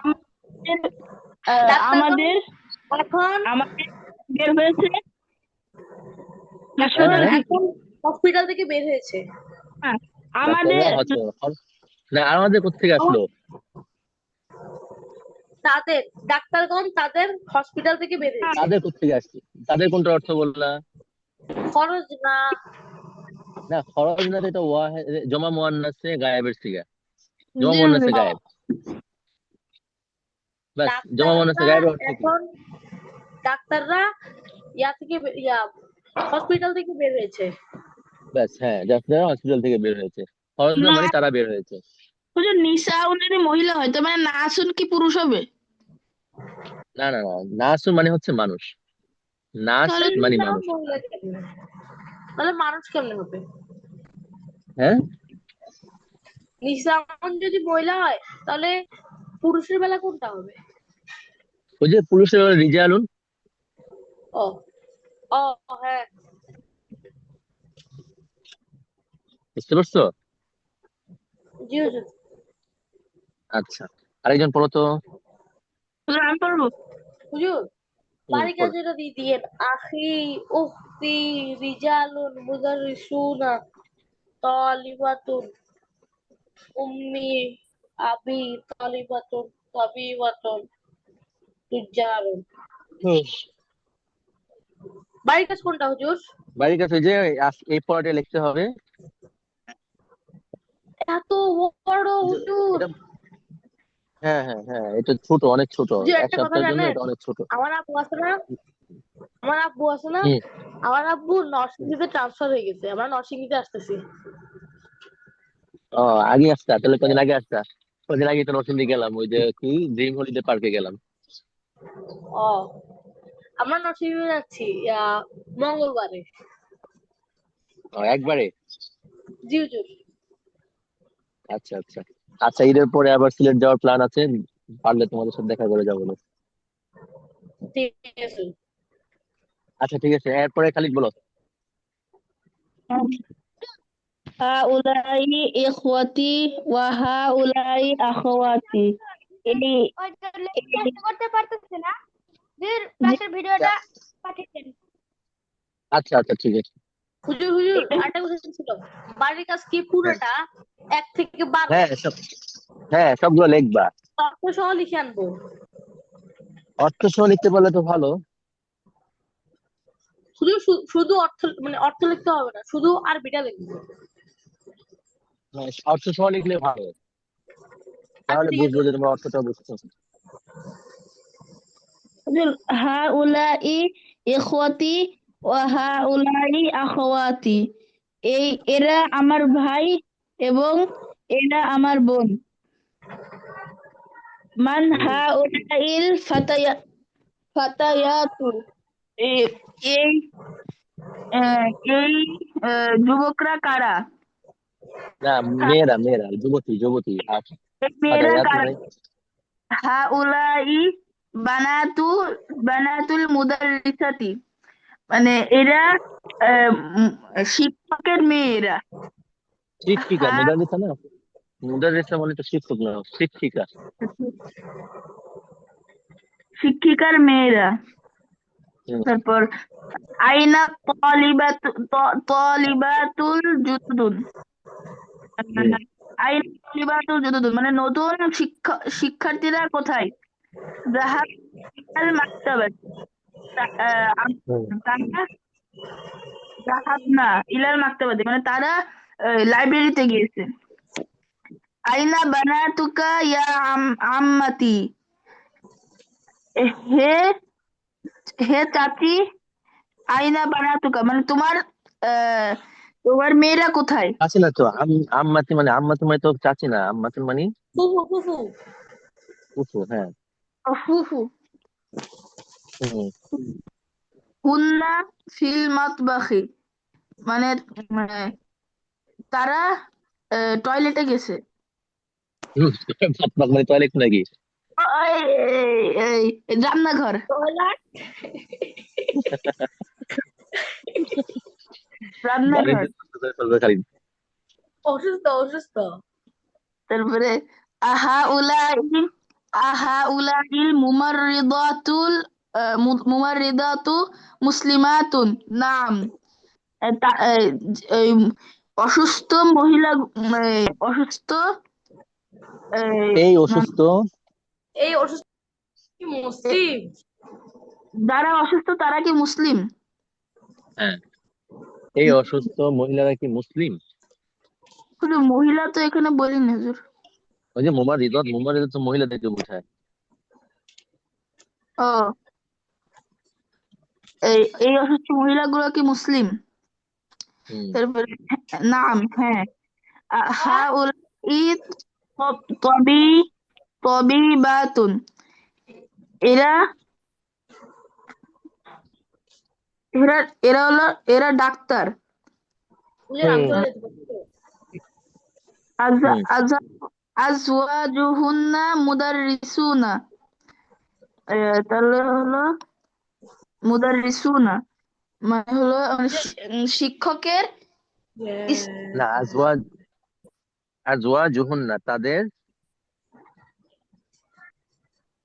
ডাক্তারগণ আমাদের এখন আমাদের বের হয়েছে হ্যাঁ, এখন হাসপাতাল হ্যাঁ। থেকে। এখন হসপিটাল থেকে বের হয়েছে। হ্যাঁ, ডাক্তাররা আমাদের হচ্ছে না, আমাদের কোত্থেকে আসলো? তাদের ডাক্তারগণ তাদের হসপিটাল থেকে বের হয়েছে। তাদের কোত্থেকে আসছে? তাদের কোনটা অর্থ বললা? খরচ না, না, খরচ না তো, এটা জমা মুয়ান্নাসে গায়েবের সিগা। জমা মুয়ান্নাসে গায়েব, ব্যাস। জমা মুয়ান্নাসে ডাক্তাররা গায়েবের অর্থ কি? এখন ডাক্তাররা হসপিটাল থেকে বের হয়েছে। ব্যাস, হ্যাঁ, ডাক্তাররা হসপিটাল থেকে বের হয়েছে। খরচ না না মানে তারা বের হয়েছে। হুজুর নিসাউন যদি মহিলা হয় তার মানে নাসুন কি পুরুষ হবে? না না না, নাসুন মানে হচ্ছে মানুষ। নাস তাহলে মানে নিসাউন মানুষ। মহিলা কেমনে? তাহলে মানুষ কেমনে হবে? হ্যাঁ, নিসাউন যদি মহিলা হয় তাহলে পুরুষের বেলা কোনটা হবে? ওই যে পুরুষের বেলা রিজালুন। ও, ও, হ্যাঁ, বুঝতে পারছো? জি হুজুর। আচ্ছা, আরেকজন পড়ো তো। হুজুর আমি পারবো। হুজুর, বাড়ি পড়ো। কাজেরা দিয়ে দিয়েন। আখি, উখতি, রিজালুন, মুদাররিসুনা, তালিবাতুন, উম্মি, আবি, তালিবাতুন, তাবিবাতুন, তুজ্জারুন। হুম। বাড়ির কাজ কোনটা হুজুর? বাড়ির কাছে যে এই পড়াটা লিখতে হবে। এত বড় হুজুর। এটা, হ্যাঁ হ্যাঁ হ্যাঁ, এটা ছোট, অনেক ছোট। হুজুর, এক একটা কথা সপ্তাহের জন্য জানেন? এটা অনেক ছোট। আমার আব্বু আছে না আমার আব্বু আছে না হুম। আমার আব্বু নরসিংদীতে ট্রান্সফার হয়ে গেছে। আমরা নরসিংদীতে আসতেছি। ও, আগে আসতা? তাহলে কদিন আগে আসতা? কদিন আগে তো নরসিংদী গেলাম, ওই যে কি ড্রিম হলিডে পার্কে গেলাম। ও, আমরা নরসিংদীতে যাচ্ছি মঙ্গলবারে। একবারে? জি হুজুর। আচ্ছা আচ্ছা। আচ্ছা, ঈদের পরে আবার সিলেট যাওয়ার প্ল্যান আছে, পারলে তোমাদের সাথে দেখা করে যাবো না? ঠিক আছে। আচ্ছা ঠিক আছে, এরপরে খালিদ বলো। হাউলাই ইখওয়াতি ওয়া হাউলাই আখাওয়াতি। এই ওই তো এই- লেখা করতে পারতেছে না, যে ক্লাসের ভিডিওটা পাঠিয়েছেন। আচ্ছা আচ্ছা ঠিক আছে। হুজুর হুজুর আরেকটা কোশ্চেন ছিল, বাড়ির কাজ কি হ্যাঁ পুরোটা 1 থেকে 12 হ্যাঁ হ্যাঁ সবগুলো লিখবা। অর্থ সহ লিখে আনবো? অর্থ সহ লিখতে পারলে তো ভালো। শুধু শুধু অর্থ মানে অর্থ লিখতে হবে না, শুধু আরবিটা লিখবো। হ্যাঁ, অর্থ সহ লিখলে ভালো, আচ্ছা তাহলে ঠিক বুঝবো আছে। যে তোমরা অর্থটা বুঝছো। হাউলাই ইখওয়াতি ওয়া হাউলাই আখাওয়াতি। এরা আমার ভাই এবং এরা আমার বোন। মান হুম হাউলাইল ফাতায়াতু। এ- এই আহ, এই যুবকরা কারা? না, মেয়েরা মেয়েরা, যুবতী যুবতী। আর এই মেয়েরা ফাতায়াত কারা? মানে হাউলাই বানাতু বানাতুল মুদাররিসাতি, মানে এরা উম, শিক্ষকের মেয়েরা। শিক্ষিকা, হ্যাঁ, মুদারিসা না? মুদারিসা মানে তো শিক্ষক না, শিক্ষিকা। শিক্ষিকার মেয়েরা। হুম তারপর আইনা তলিবাতুল জুদুন। হুম আইনা তলিবাতুল জুদুন মানে নতুন শিক্ষার্থীরা কোথায়? জাহাব ইলাল মাকতাবাত। হুম তারা জাহাবনা ইলাল মাকতাবাতে মানে তারা লাইব্রেরিতে গিয়েছে। আইনা বানাতুকা ইয়া আম্মাতি। হে হে চাচি, আইনা বানাতুকা মানে আহ, তোমার মেয়েরা কোথায়? চাচি না তো, আম্মাতি মানে, আম্মাতি মানে তো চাচি না, আম্মাতি মানে ফুফু ফুফু। ফুফু। হ্যাঁ ফুফু। হুম হুন্না ফিল মাতবাখি মানে মানে তারা টয়লেটে গেছে। মানে টয়লেট নাকি? এই এই এই রান্নাঘর। রান্নাঘর। বাড়িতে চলবে খালি। অসুস্থ অসুস্থ। তারপরে আহা উলাই আহা উলাইল মুমাররিদাতু মুসলিমাতুন। নাম এই অসুস্থ মহিলা, অসুস্থ এই মানে অসুস্থ। এই অসুস্থ কি মুসলিম? যারা অসুস্থ তারা কি মুসলিম? হ্যাঁ, এই অসুস্থ মহিলারা কি মুসলিম? শুধু মহিলা তো এখানে বলিনি হুজুর। ওই যে মোমার রিদত তো মহিলাদেরকে বোঝায়। ও, এই অসুস্থ মহিলাগুলো কি মুসলিম? হুম তারপরে নাম, হ্যাঁ, হাউলাই তবি তবিবাতুন। এরা এরা এরা হলো এরা ডাক্তার। হুজুর আমি হুম চলে যেতে পারছি তো? হুম আজওয়াজুহুন্না মুদাররিসুনা। তাহলে হলো মুদাররিসুনা মানে হলো শিক্ষকের না, আজওয়াজুহুন না, তাদের।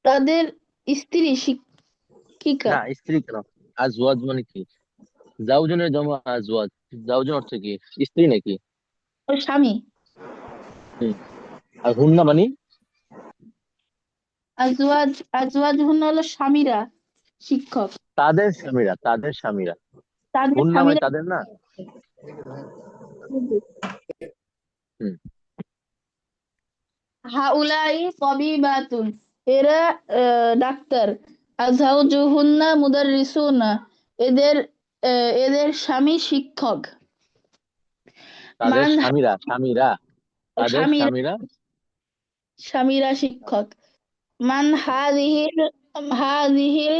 তাদের স্ত্রী শিক্ষিকা। না, স্ত্রী কেন? আজওয়াজ মানে কি? জাউজনের জমা আজওয়াজ। জাউজন অর্থ কি? স্ত্রী নাকি? ও স্বামী। হুম আর হুন্না মানে? আজওয়াজুহুন্না হলো স্বামীরা শিক্ষক। তাদের স্বামীরা, তাদের স্বামীরা। তাদের হুন্না মানে স্বামীরা। তাদের না? হুম হাউলাই তবিবাতুন। এরা ডাক্তার। আজওয়াজুহুন্না মুদাররিসুনা। এদের এদের স্বামী শিক্ষক। তাদের মান স্বামীরা, স্বামীরা, তাদের স্বামীরা স্বামীরা। স্বামীরা শিক্ষক। মান হাদিহিল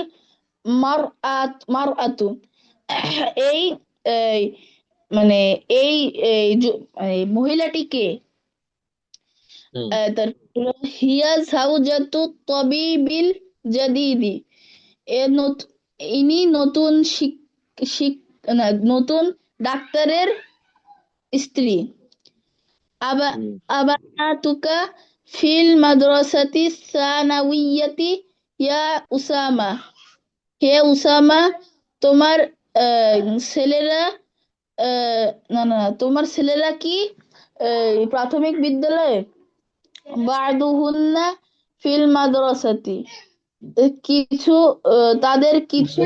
মারআতু। এই এই মানে এই এই মহিলাটিকে হুম তারপর হিয়া জাওজাতু তবিবিল জাদিদি। এ ইনি নতুন শিক শিক না নতুন ডাক্তারের স্ত্রী। আবা হুম আবানাতুকা ফিল মাদ্রাসাতি সানাউইয়াতি ইয়া উসামা। হে উসামা, তোমার ছেলেরা আহ, না না তোমার ছেলেরা কি প্রাথমিক বিদ্যালয়ে? বাদুহুন্না ফিল মাদ্রাসাতি। কিছু তাদের কিছু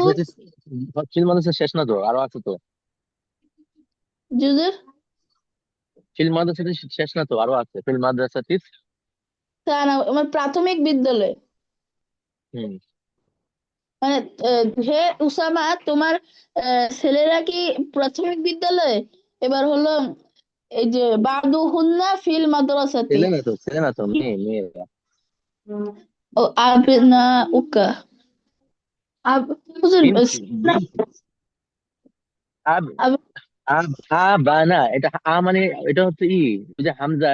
ফিল মাদ্রাসা শেষ না তো, আরো আছে তো। জুজুর ফিল মাদ্রাসা শেষ না তো, আরো আছে ফিল মাদ্রাসা। আমার প্রাথমিক বিদ্যালয় হুম মানে হে উসামা, তোমার ছেলেরা কি প্রাথমিক বিদ্যালয়ে? এবার হলো এই যে বাদুহুন্না ফিল মাদ্রাসাতি। ছেলে না তো, মেয়েরা। ও আবনা উকা আব হুজুর বিনতি বিনতি আব আব- আব আবানা, এটা মানে এটা হচ্ছে ওই যে হামজা,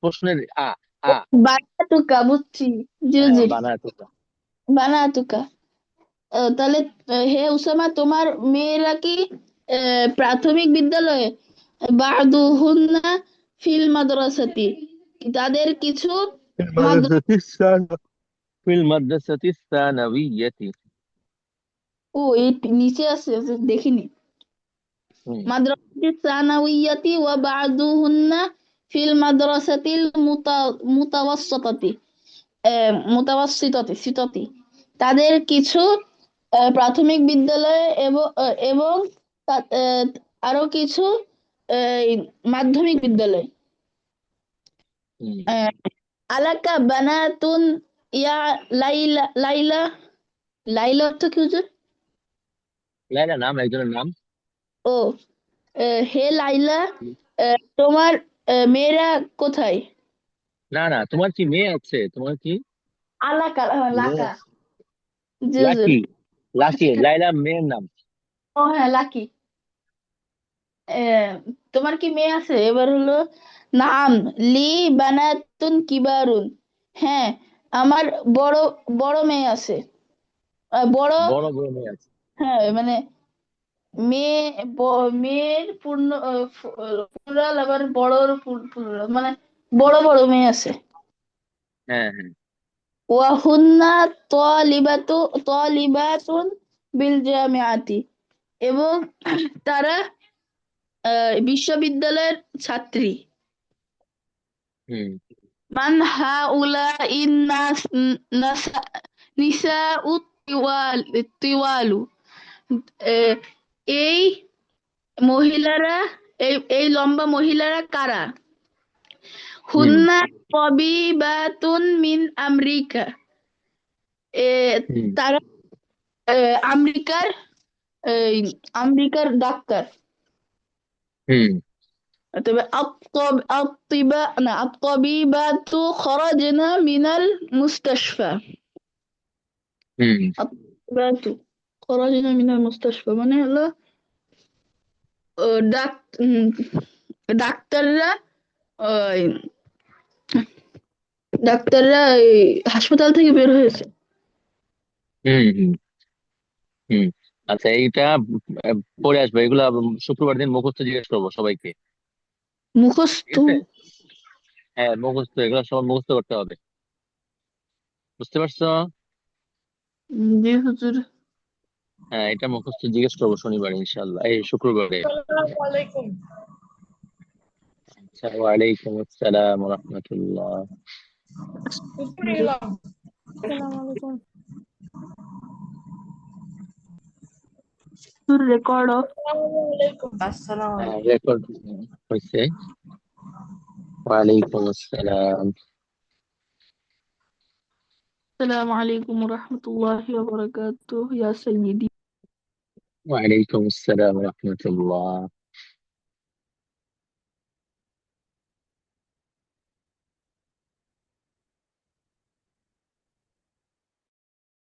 প্রশ্নের আ। বানাতুকা বুঝছি। জি হ্যাঁ, জি, বানা তো। বানাতুকা। তাহলে হে উসামা, তোমার মেয়েরা কি প্রাথমিক বিদ্যালয়ে? বাদুহুন্না ফিল মাদ্রাসাতি, তাদের কিছু ফিল মাদ্রাসা। মাদ্রাসাতি ফিল মাদ্রাসাতি সানাউইয়াতি। ও এই নিচে আছে, দেখিনি। হুম মাদ্রাসাতি সানাউইয়াতি ওয়া বাদুহুন্না ফিল মাদ্রাসাতিল মুতাওয়াসসাতাতি, মুতাওয়াসসিতাতি, তাদের কিছু প্রাথমিক বিদ্যালয়ে এবং আরো কিছু এই, মাধ্যমিক বিদ্যালয়। হুম আহ, আলাকা বানাতুন ইয়া লাইলা লাইলা। লাইলা অর্থ কি হুজুর? লাইলা নাম, একজনের নাম। ও হে লাইলা, তোমার মেয়েরা কোথায়? না না, তোমার কি মেয়ে আছে? তোমার কি আলাকা, মেয়ে লাকা। আছে? জি হুজুর। লাকি, লাকি লাইলা মেয়ের নাম। ও হ্যাঁ, লাকি। আহ, তোমার কি মেয়ে আছে? এবার হলো নাম লি বানাতুন কিবারুন। হ্যাঁ, আমার বড় বড় মেয়ে আছে। বড়, বড় বড় মেয়ে আছে। হ্যাঁ মানে মেয়ে, মেয়ের পূর্ণ প্লুরাল, আবার বড়র প্লুরাল, মানে বড় বড় মেয়ে আছে। হ্যাঁ হ্যাঁ। ওয়াহুন্না তালিবাতুন বিল জামিআতি, এবং তারা বিশ্ববিদ্যালয়ের ছাত্রী। হুম মান হাউলাইন নিসাউ তিওয়ালু, আহ, এই মহিলারা, এই লম্বা মহিলারা কারা? হুম হুন্না তাবিবাতুন মিন আমেরিকা, এ, হুম তারা আমেরিকার, এই, আমেরিকার ডাক্তার। হুম তবে আত্তাবিবাতু খরাজনা মিনাল মুস্তাশফা। হুম আত্তাবিবাতু খরাজনা মিনাল মুস্তাশফা মানে হলো ডাক্তাররা, ওই ডাক্তাররা এই হাসপাতাল থেকে বের হয়েছে। হুম হুম হুম। আচ্ছা, এইটা পড়ে আসবে এগুলা। শুক্রবার দিন মুখস্থ জিজ্ঞেস করবো সবাইকে। মুখস্থ। ঠিক আছে। হ্যাঁ, মুখস্থ, এগুলো সব মুখস্থ করতে হবে। বুঝতে পারছো? জি হুজুর। হ্যাঁ, এটা মুখস্থ জিজ্ঞেস করবো শনিবার ইনশাল্লাহ, এই শুক্রবারে। আসসালামু আলাইকুম। আচ্ছা, ওয়ালাইকুম আসসালাম রহমতুল্লাহ। উপরে গেলাম। আসসালামু আলাইকুম। Record of. আসসালামু আলাইকুম। আসসালামু হ্যাঁ, আলাইকুম। রেকর্ড হয়েছে। ওয়ালাইকুম আসসালাম। السلام عليكم ورحمة الله وبركاته يا سيدي। ওয়ালাইকুম আসসালাম রহমতুল্লাহ।